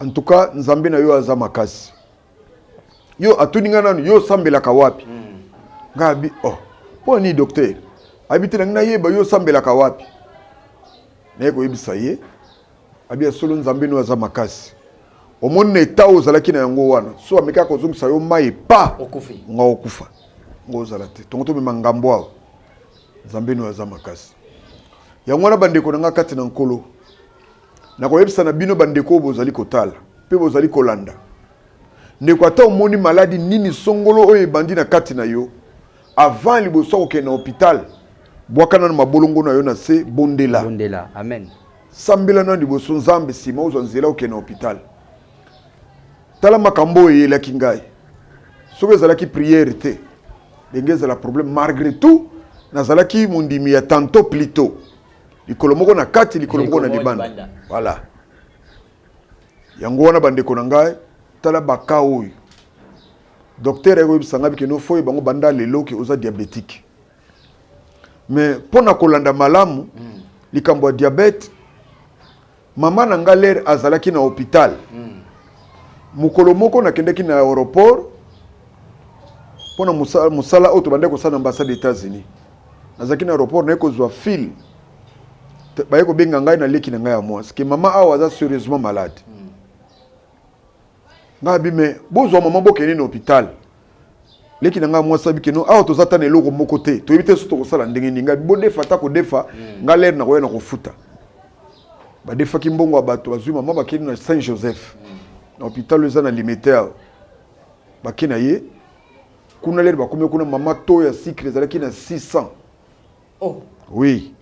en tout cas nzambe na yo aza makasi yo atuninga nanu yo sambelaka wapi ngabi po ni docteur abite na yeba yo sambelaka wapi na ko yebisa ye abi solo nzambe no aza makasi omoni na eta ozalaki na yango wana so ameka ko zungisa yo mai pa okufi nga okufa ngozala te tongo to mema ngambo awo nzambe no aza makasi yango wana bandeko nanga kati na nkolo na koyebisa na bino bandeko bozali kotala pe bozali kolanda ndeko ata omoni maladi nini songolo oyo ebandi na kati na yo avant liboso kokende na hôpital bwakana na mabolongo na yo na se bondela amen sambela na liboso nzambe sima ozwa nzela okende na hôpital tala makambo eyelaki ngai soki ezalaki prière te ndenge ezala problème malgré tout nazalaki mondimi ya tantôt plutôt likolo moko na kati likolo moko na libanda voilà yango wana bandeko na ngai tala baka oyo docteur ayoyebisa ngai bike no foyi bango banda lelo ke oza diabétique mais pona kolanda malamu likambo ya diabète mama na ngai lere azalaki na hôpital mukolo moko nakendeki na aéroport pona musala oyo tobandeki kosala na ambassade des États-Unis nazalaki na aéroport naye kozwa fil baye kobenga ngai na leki na ngai ya mwasi ke mama awa aza sérieusement malade ngabi me bozwa mama bokende na hôpital leki na ngai mwasi abike no awa toza tana eloko moko te toyebi te so tokosala ndenge nini ngabi bodefa ata kodefa nga lere na koya na kofuta badefaki mbongo ya bato bazwi mama bakende na Saint Joseph na hôpital eza na Limitaire bakena ye kuna lere bakomi kuna mama to ya sucre ezalaki na 600 oui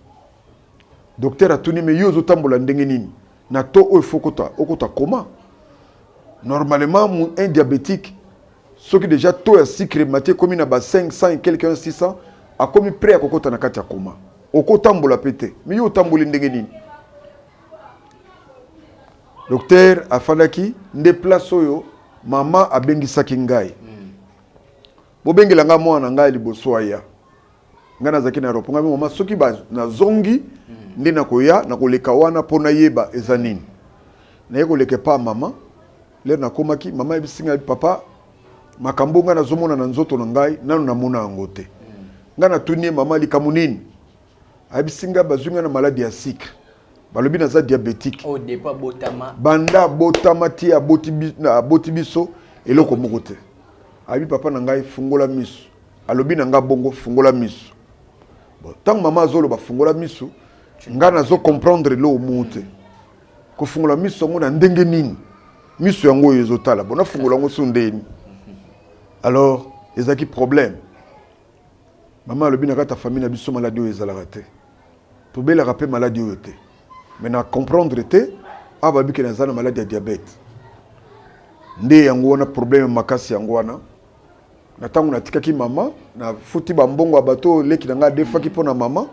docteur atuni me yo zotambola ndenge nini na to oyo fokota okota koma normalement un diabétique soki déjà to ya sucre matie komi na ba 500 et quelqu'un 600 a komi prêt à kokota na kati ya koma okotambola pete me yo tamboli ndenge nini docteur afandaki nde place oyo mama abengisaki ngai bobengela nga mwana ngai liboso aya nga nazaki na aéroport nga mama soki na zongi nde na koya na koleka wana pona yeba eza nini na yeko leke pa mama lere na komaki mama ebisinga papa makambo nga nazomona na nzoto na ngai nanu namona yango te nga natunie mama likamu nini abisinga bazunga na maladie ya sucre balobi naza diabétique au départ botama banda botama ti aboti biso eloko moko te abi papa na ngai fungola miso alobi na nga bongo fungola miso bon tant mama azoloba fungola miso nga nazo comprendre lo mote ko fungola miso ngo na ndenge nini miso yango ezotala bona fungola ngo sondeni alors ezaki problème mama alobi na kata famille na biso maladie ezalaka te tobela rapé maladie te mais na comprendre te ababi ke nazana maladie ya diabète nde yango wana problème makasi yango wana na tango na tikaki mama na futi ba mbongo ya bato leki na nga defaki pona mama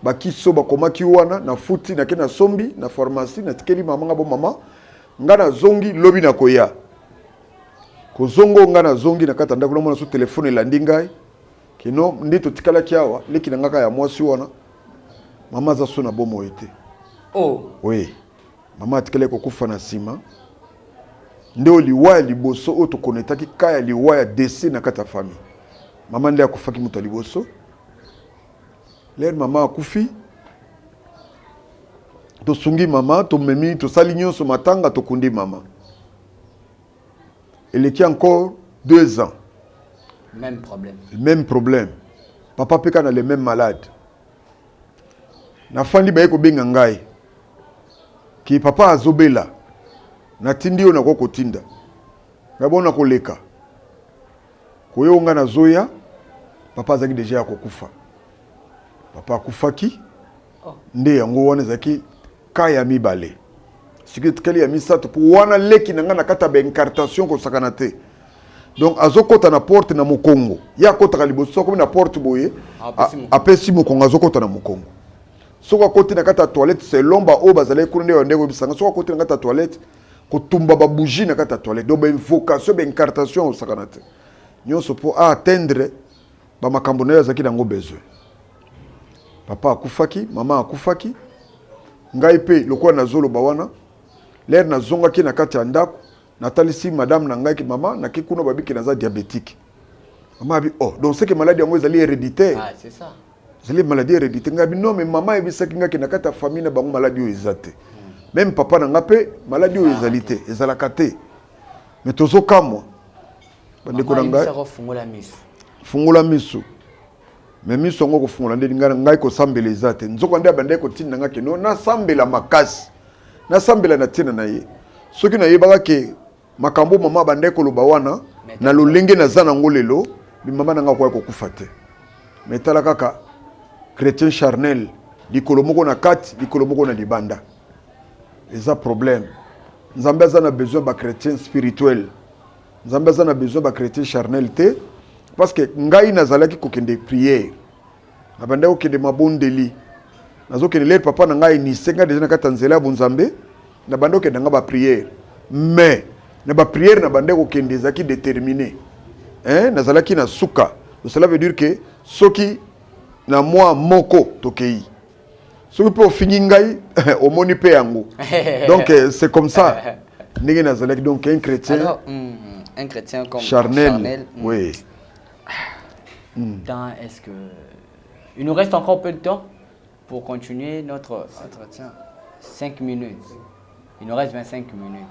bakiso bakomaki wana na futi na kena sombi na pharmacie na tikeli mama ngabo mama ngana zongi lobi na koya kozongo ngana zongi na kata ndako na so telefone elandi ngai kino ndito tikala kiawa leki na ngaka ya mwasi wana mama za so na bomo ete Oh oui mama tikele ko kufa na sima ndio liwaya liboso o to konetaki kaya liwaya desi na kata famille mama ndio akufaki mutu liboso ler mama akufi to sungi mama to memi to salignon so matanga to kundi mama il était encore 2 ans même problème papa peka na le même malade na fandi ba ko benga ngai ki papa azobela na tindi yo na ko kotinda ngabona koleka koyonga na zoya papa azaki deja akokufa papa akufaki nde yango wana zaki kaya mibale siki tukeli ya misato po wana leki na nga na kata ba incartation ko sakana te donc azokota na porte na Mukongo ya kota kaliboso ko na porte boye apesi Mukongo azokota na Mukongo soko koti na kata toilette selon ba o bazale kunde yo ndeko bisanga soko koti na kata toilette ko tumba ba bougie na kata toilette donc ba invocation ba incartation ko sakana te nyonso po atteindre ba makambo na zaki nango besoin papa akufaki mama akufaki ngai pe lokwa na zolo bawana l'air na zonga ki na kati ya ndako natalisi madame na ngai ki mama na ki kuna babiki na za diabétique mama bi oh donc c'est que maladie yango ezali héréditaire ah c'est ça c'est les maladies héréditaires ngai bi non mais mama ebisaki ngai ki na kati ya famille na bango maladie o ezate même papa na ngape maladie o ezali te ezalaka te mais tozo kamwa bandeko na ngai fungola miso mais miso ngo ko fungola ndeni ngai ko sambela ezate nzoko ndia bande ko tinda ngake no na sambela makasi na sambela na tina na ye soki na yebaka ke makambo mama bande ko loba wana na lolenge na zana ngolelo bi mama na ngako ko kufa te mais tala kaka chrétien charnel likolo moko na kati likolo moko na libanda eza problème nzambe azana besoin ba chrétien spirituel nzambe azana besoin ba chrétien charnel te parce que ngai nazalaki kokende prière na bande ko kende mabondeli nazokende le papa na ngai ni senga deja na katanzela bunzambe na bande ko kende nga ba prière mais na ba prière na bande ko kende zaki déterminé nazalaki na suka cela veut dire que soki na moi moko tokei soki po fini ngai omoni pe yango donc c'est comme ça ndenge nazalaki donc un chrétien alors un chrétien comme charnel oui. Temps, est-ce que il nous reste encore peu de temps pour continuer notre entretien? 5 minutes. Il nous reste 25 minutes.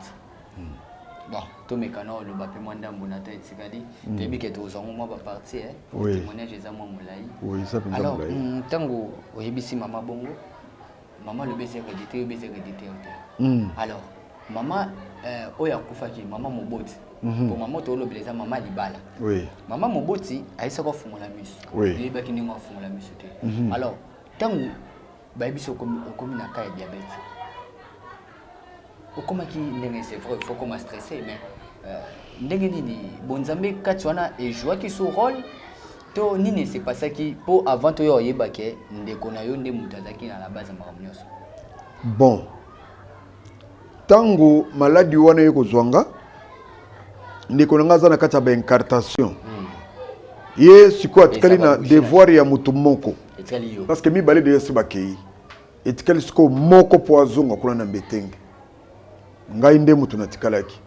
Bon, tous mes canaux, le bapé mwanda mbunata et tsikadi. Début que tous on va partir. Oui. Témoignage des amants moulai. Oui, ça peut. Alors, tango oyebisi mama bongo. Maman le baiser rédité, alors, maman oya kufaki, maman moboti. Pour maman to lobeleza maman libala. Oui. Maman moboti aisa ko fungola miso. Oui. Liba kini ngo fungola miso te. Alors, tango baibiso komi na ka diabète. Okomaki ndenge c'est vrai, il faut qu'on stressé mais ndenge nini bonzambe katwana et joie qui son rôle to nini c'est pas ça qui pour avant to yo yeba ke ndeko na yo nde mutazaki na la base makamnyoso. Bon. Tango maladie wana yeko zwanga ndeko nga za na kati ba incartation. Ye siko atikali na devoir ya mutu moko. Parce que mi balé de yesu bakei. Etikali siko moko poazonga kuna na mbetenge. Ngai nde mutu natikalaki.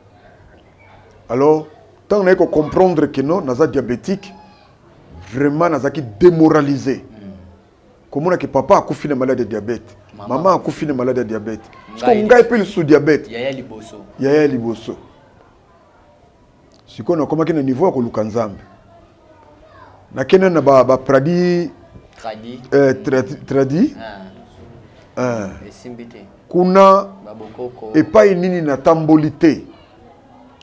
Alors, tant na yeko comprendre que non naza diabétique, vraiment nazaki démoralisé. Comment que papa a couffé na maladie de diabète, maman a couffé na maladie de diabète. Parce que ngai pe sous diabète. Yaya liboso. Yaya liboso. Siko na komaki na niveau ya koluka nzambe. Na kena na ba tradi kuna epai nini na tambolité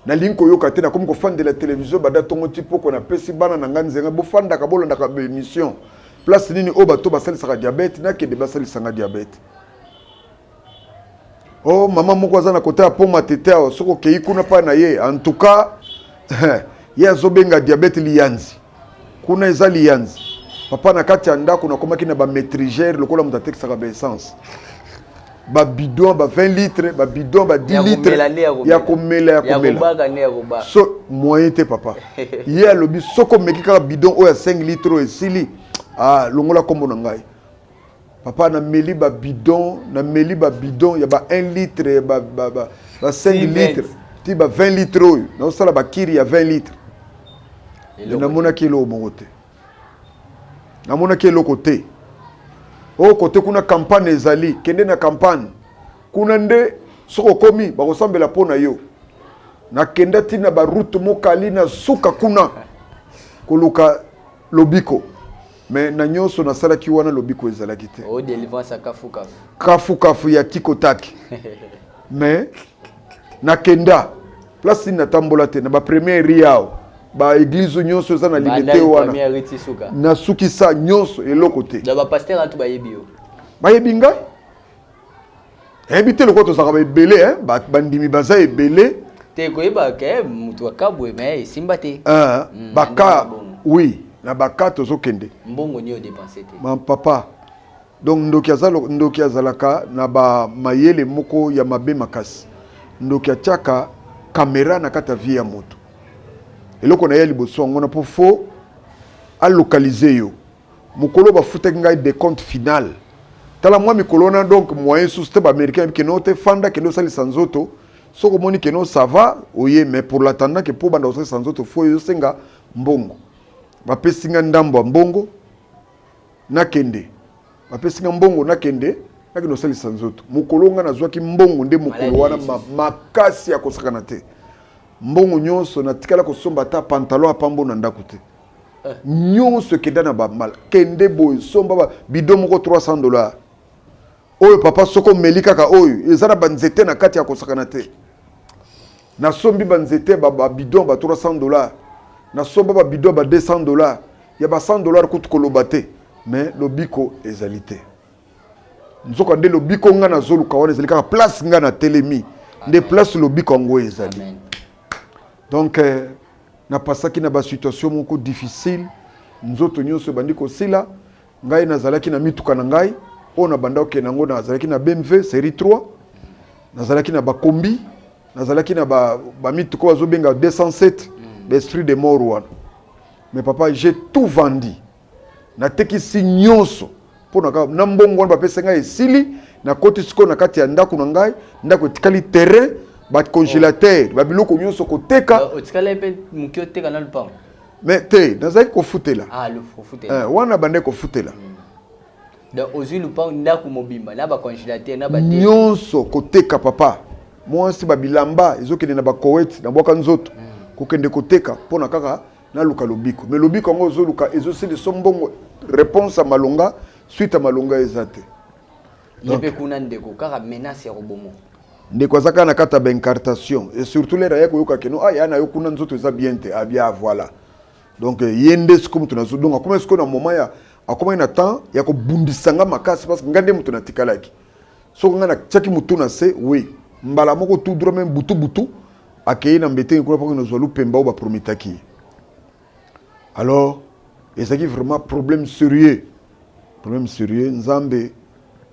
na linko yoka te na comme ko fande la télévision bada tongo tipo ko na pesi bana na nganzenga bo fanda ka bolanda ka émission place nini o bato basali saka diabète na ke de basali sanga diabète. Oh maman moko azana côté ya poma tete o soko kei kuna pa na ye en tout cas ya zobenga diabète lianzi kuna ezali yanzi papa na kati ya ndako na komaki na ba maîtrigère lokola muta texaka ba essence ba bidon ba 20 litres ba bidon ba 10 litres ya komela so moyen te papa ye alobi soko meki kaka bidon oya 5 litres esili longola kombo na ngai papa na meli ba bidon ya ba 1 litre ba 5 litres ti ba 20 litres oyo na sala ba kiri ya 20 litres na mona kilo mogote na mona kilo côté o côté kuna campagne ezali kende na campagne kuna nde soko komi ba kosambela pona yo na kenda tina ba route mokali na suka kuna koluka lobiko mais na nyonso na sala ki wana lobiko ezalaki te o délivrance kafu ya tikotaki mais na kenda place na tambola te na ba première riao ba église nyonso eza na limité wana na suki sa nyonso eloko te da ba pasteur atu bayebi yo bayebi ngai ebite loko to saka ba ebele bandimi baza ebele te koyeba ke mutu akabwe mais simba te baka oui na baka tozokende mbongo ni o dépenser te ma papa donc ndoki azalaka na ba mayele moko ya mabe makasi ndoki atiaka kamera na kata vie ya moto eloko na ye liboso ngona po fo a localiser yo mukolo ba futaki ngai de compte final tala moi mikolo na donc moyen sous ba américain ke no te fanda ke no sali sanzoto soko moni ke no ça va oye mais pour l'attendant que pour banda sali sanzoto fo yo senga mbongo ba pesinga ndambo mbongo na kende ba pesinga mbongo na kende na ke no sali sanzoto mukolo nga nazwaki mbongo nde mukolo wana makasi ya kosakana te mbongo nyonso na tikala kosomba ta pantalon apambo na ndako te nyonso kenda na ba mal kende boy somba ba bidon moko $300 oyo papa soko melika ka oyo ezana banzete na kati ya kosakana te na sombi banzete ba bidon ba $300 na somba ba bidon ba $200 ya ba $100 kutu koloba te mais lobiko ezalité nzoka nde lobiko nga na zoluka wana ezalika place nga na telemi nde place lobiko ngo ezali. Donc na pasaki na ba situation moko difficile nzoto nyonso bandi ko sila ngai nazalaki na mituka na ngai ona banda oke nango nazalaki na BMW série 3 nazalaki na ba kombi nazalaki na ba mituka wazo benga 207 l'esprit de mort wana mais papa j'ai tout vendu na tekisi nyonso pona ka na mbongo wana ba pesa ngai esili na koti siko na kati ya ndako na ngai ndako tikali terrain ba congélateur ba biloko nyonso koteka otikala pe mukio teka na lupango mais te nazaki kofutela le fufutela wana bande kofutela donc ozu lupango ndako mobimba na ba congélateur na ba nyonso koteka papa mwasi ba bilamba ezokende na ba Koweït na bwaka nzoto kokende koteka pona kaka na luka lobiko mais lobiko ngo zoluka ezosili sombongo réponse à malonga suite à malonga ezate yepe kuna ndeko kaka menace ya robomo ndeko azaka na kata ba incartation et surtout les raya koyoka keno yana yo kuna nzoto eza bien te abia voilà donc yende siko mutu nazo donc akoma siko na moment ya akoma ina temps ya ko bundisanga makasi parce que ngande mutu na tikalaki so ngana tchaki mutu na se oui mbala moko tout droit même butu akei na mbete ko pa ko nozwalu pemba ba promitaki alors ezaki vraiment problème sérieux nzambe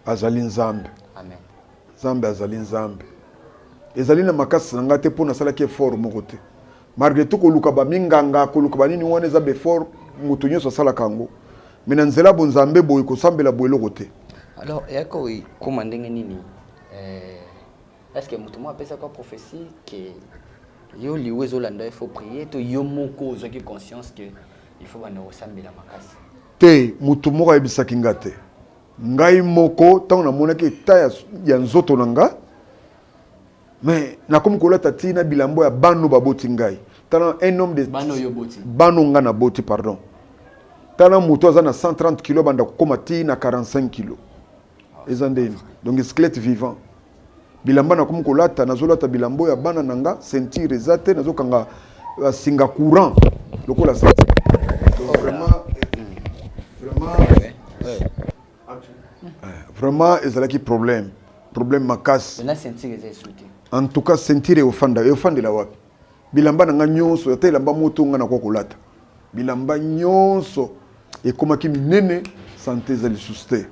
azali nzambe amen nzambe azali nzambe ezali na makasi na ngate pona sala ki effort moko te malgré tout koluka ba minganga koluka ba nini wana za be fort mutu nyonso sala kango mina nzela bo nzambe boy ko sambela boy loko te. Alors yako koma ndenge nini est-ce que mutu mo apesa kwa prophétie que yo liwezo landa il faut prier to yo moko zo ki conscience que il faut bana osambela makasi te mutu moko ayebisaki nga te ngai moko tango na monaki ta ya nzoto na nga mais nakomi kolata ti na bilambo ya bano baboti ngai tana un homme de bano yo boti bano nga na boti pardon tana mutu aza na 130 kilo banda kokoma ti na 45 kilo eza ndeni donc squelette vivant bilamba nakomi kolata nazolata bilambo ya bana na nga ceinture eza te nazokanga singa courant lokola ceinture donc vraiment ezalaki problème makasi na ceinture eza souté en tout cas ceinture ofandela wapi bilamba na nga nyonso ata elamba moto nga na kwa kolata bilamba nyonso et comme qui minene santé zali susté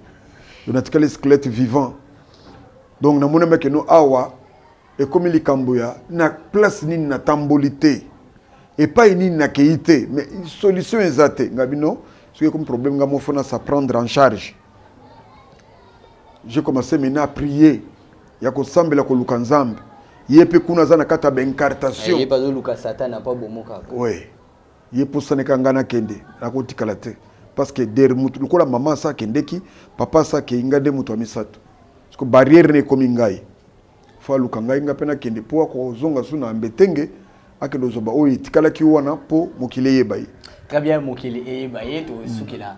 on a les squelettes vivants donc na mona meke no awa et comme li kamboya na place ni na tambolité et pas ni na keité mais solution exacte ngabino ce comme problème ngamo fona ça prendre en charge. J'ai commencé maintenant à prier ya ko sambela ko lukanzambe yepe kuna zana kata ba incartation yepa do luka satana pas bomoka ouais yepo saneka ngana kende akotikala te parce que der mutu lokola maman sa kendeki papa sa ke ingade mutu amisato parce que barrière ne komi ngai fa luka ngai ngapena kende po ko zonga suna ambetenge akendo zoba oyi tikala ki wana po mokile yebai. Très bien, Mokili et Baye, tout ce qu'il a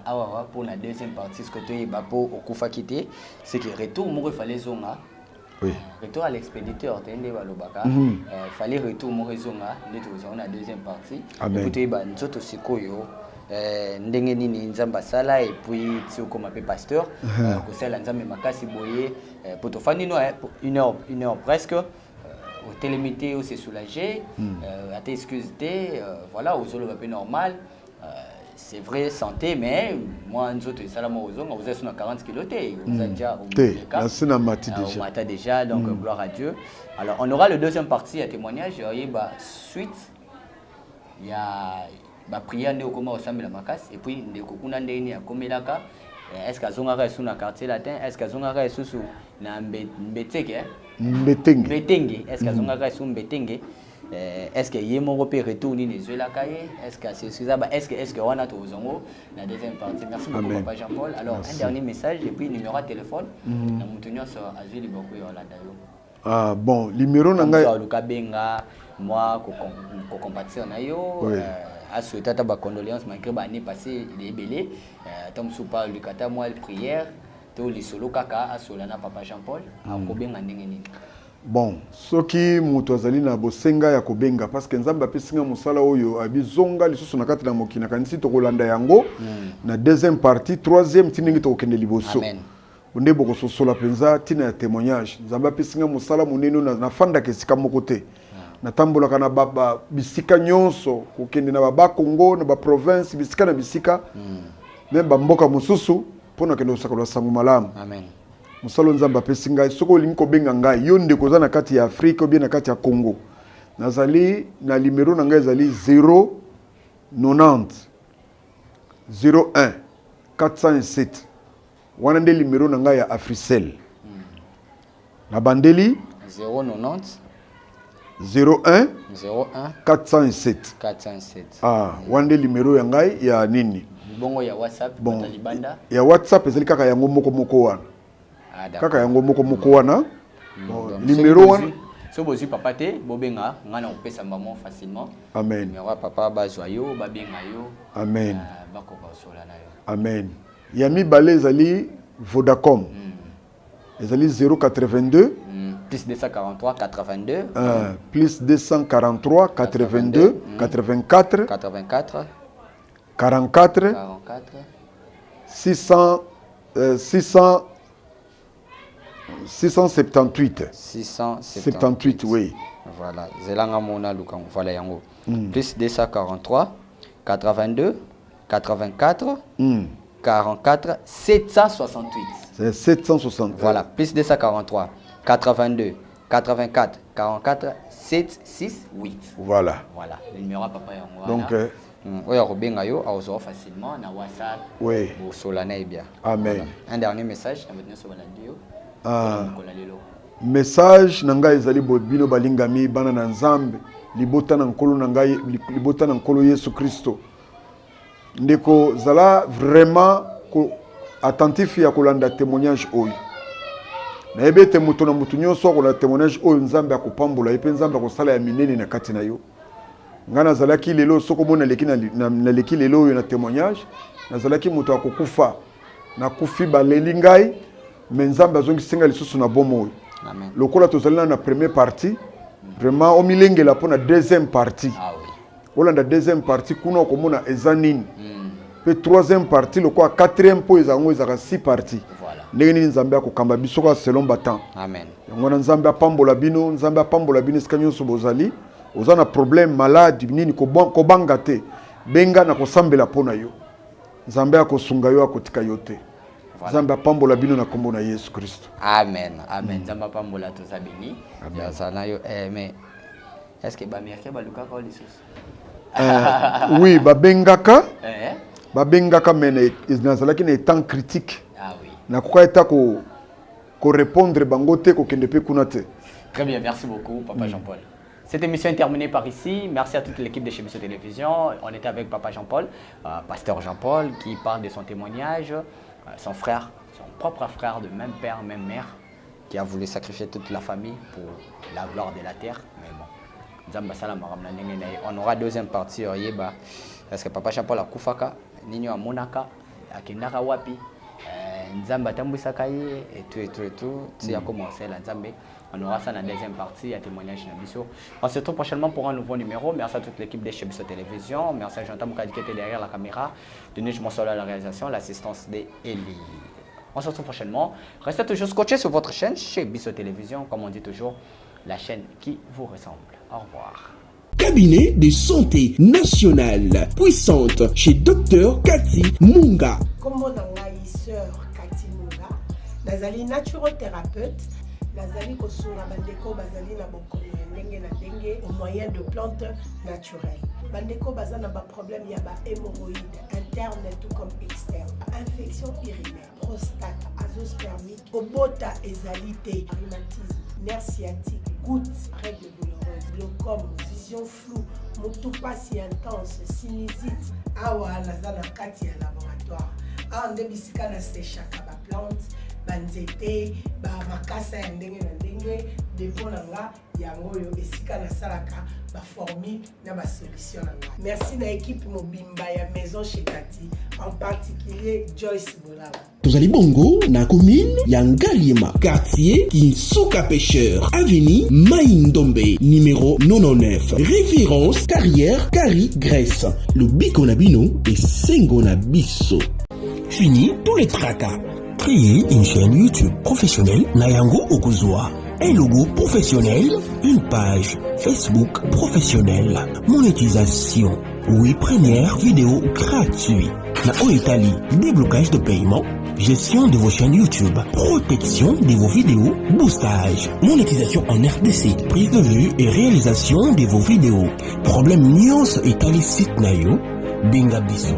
pour la deuxième partie, ce que tu as pour Okufa quitter, c'est que retour, il fallait zonga. Oui. Retour à l'expéditeur, il fallait retour, on a deuxième partie. Amen. Et puis, nous autres aussi, ndenge nini nzamba sala et puis tu comme appelé pasteur ko sala nzambe makasi boye pour to fani no une heure presque au télémité, c'est soulagé, à tes excuses, voilà, aux autres, un peu normal. C'est vrai, santé, mais moi, nous autres, vous êtes sur 40 kilos, vous êtes déjà au matin déjà, donc gloire à Dieu. Alors, on aura le deuxième partie à témoignage, il y a suite, il y a la prière de Okoma au Sambe la Makas, et puis, de Kokuna Ndeni à Komelaka. Est-ce qu'à Zongara est sous le quartier latin? Est-ce qu'à Zongara est sous Mbeteke? Mbetenge. Est-ce qu'à Zongara est sous Mbetenge? Est-ce que Yemo Rope retourne les yeux la cahier? Est-ce que c'est Suzaba? Est-ce que on a tout zongo? La deuxième partie. Merci beaucoup, Papa Jean-Paul. Alors, un dernier message et puis numéro de téléphone. Nous tenons sur Azuli Bokwe Orlando. Ah bon, numéro nanga. Luka Benga, moi, co-compatir na yo. À ce tata ba condoléances malgré ba année passée il est belé tom soupa lukata moi prière to li solo kaka à solana Papa Jean-Paul a kobenga ndenge nini. Bon, soki mutu azali na bosenga ya kobenga parce que nzamba pesinga musala oyo abizonga lisusu na kati na mokina kanisi to kolanda yango na deuxième partie troisième tiningi to kende liboso. Amen. Onde boko sosola penza tina ya témoignage nzamba pesinga musala muneno na fanda kesika mokote. Na tambolaka na baba bisika nyonso kokende na baba Congo na ba province bisika na bisika même ba mboka mususu pona kende osakolo sangu malamu. Amen. Musalo nzamba pesinga soko linko benga ngai yo ndeko za na kati ya Afrika bien na kati ya Congo. Nazali na numéro na ngai ezali 090 01 407 wana nde numéro na ngai ya Africell. Na bandeli 090 01 407 407. Ah, wande numéro ya ngai ya nini? Bongo ya WhatsApp bon, Talibanda. Ya WhatsApp ezali kaka yango moko wana. Ah, kaka yango moko wana. Bon, numéro wana. So bozi papa te bobenga ngana opesa maman facilement. Amen. Numéro papa ba joyo ba benga yo. Amen. Ba ko ba sola na yo. Amen. Ya mibale ezali Vodacom. Ezali 082 plus 243 82 plus 243 82 84 44 44 678 678 oui. Voilà, zelanga mona luka voilà yango. Plus 243 82 84 44 768. C'est 768. Voilà, plus 243 82 84 44 768. Voilà. Voilà, le numéro à papa yango. Donc oya robenga yo azo facilement na WhatsApp. Oui. Pour solana et bien. Amen. Voilà. Un dernier message na votre sur la radio. Message nanga ezali bobino balingami bana na nzambe libota na nkolo nangai libota na nkolo Yesu Kristo. Ndeko zala vraiment attentif ya kolanda témoignage oyo. Na ebete mutu na mutu nyonso ko la témoignage oyo nzambe akopambola epe nzambe akosala ya minene na kati na yo. Ngana zalaki lelo soko mona leki na leki lelo oyo na témoignage na zalaki mutu akokufa na kufi baleli ngai mais nzambe azongi singa lisusu na bomo oyo. Amen. Lokola tozali na première partie vraiment omilengela pour na deuxième partie. Ah oui. Olanda deuxième partie kuna okomona ezanini. Pe troisième partie lokola quatrième po ezango ezaka 6 parties. Voilà. Ndenge nini nzambe akokamba biso ka selon batan. Amen. Yango na nzambe apambola bino, nzambe apambola bino skanyo so bozali, oza na problème malade nini ko banga te. Benga na kosambela pona yo. Nzambe akosunga yo akotika yo te. Nzambe apambola bino na kombo na Yesu Kristo. Amen. Amen. Nzambe apambola toza béni. Mais est-ce que bamerke balukaka lisusu? Oui, babengaka mene nazalaki na temps critique. Ah oui. Na koka eta ko répondre bango te ko kende pe kuna te. Très bien, merci beaucoup Papa Jean-Paul. Cette émission est terminée par ici. Merci à toute l'équipe de Chebiso Télévision. On était avec Papa Jean-Paul, pasteur Jean-Paul, qui parle de son témoignage. Son frère, son propre frère de même père, même mère, qui a voulu sacrifier toute la famille pour la gloire de la terre. Mais bon, on aura deuxième partie. Parce que Papa Jean-Paul a Koufaka, Nino a Monaka, a Kinara Wapi, Nzamba Tambouisakaye, et tout. Tu as commencé la Nzambe. On aura ça dans la deuxième partie, à témoignage Nabiso. On se retrouve prochainement pour un nouveau numéro. Merci à toute l'équipe de Chebiso Télévision. Merci à Jean-Tam qui était derrière la caméra. Denis Monsolo à la réalisation, l'assistance d'Eli. On se retrouve prochainement. Restez toujours scotchés sur votre chaîne Chebiso Télévision. Comme on dit toujours, la chaîne qui vous ressemble. Au revoir. Cabinet de santé nationale puissante chez Dr Cathy Munga. Comme mon sœur Cathy Munga, nazali naturothérapeute. Nazali kosunga bandeko bazali na bokono ndenge na ndenge au moyen de plantes naturelles. Bandeko bazana ba problème ya ba hémorroïdes interne tout comme externe, infection urinaire, prostate, azoospermite, obota ezalité, rhumatisme, nerf sciatique, gouttes, règles douloureuses, glaucome, vision floue, motopathie intense, sinusite. Awa nazana kati ya laboratoire. Ah ndebisika na séchaka ba plante banzete ba makasa ya ndenge na ndenge depo na nga yango yo esika na salaka ba formule na ba solution na nga. Merci na équipe mobimba ya maison chez Cathy, en particulier Joyce Bolala. Tozali bongo na commune ya Ngaliema, quartier Kinsuka Pêcheur, avenue Maïndombe, numéro 99. Référence carrière Kari Grèce. Le biko na bino et sengo na biso. Fini tous les tracas. Créer une chaîne YouTube professionnelle Nayango Okuzwa. Un logo professionnel, une page Facebook professionnelle. Monétisation. Oui, première vidéo gratuite. Na Italie, déblocage de paiement. Gestion de vos chaînes YouTube. Protection de vos vidéos. Boostage. Monétisation en RDC. Prise de vue et réalisation de vos vidéos. Problème nuance Italie site Nayo. Binga Biso.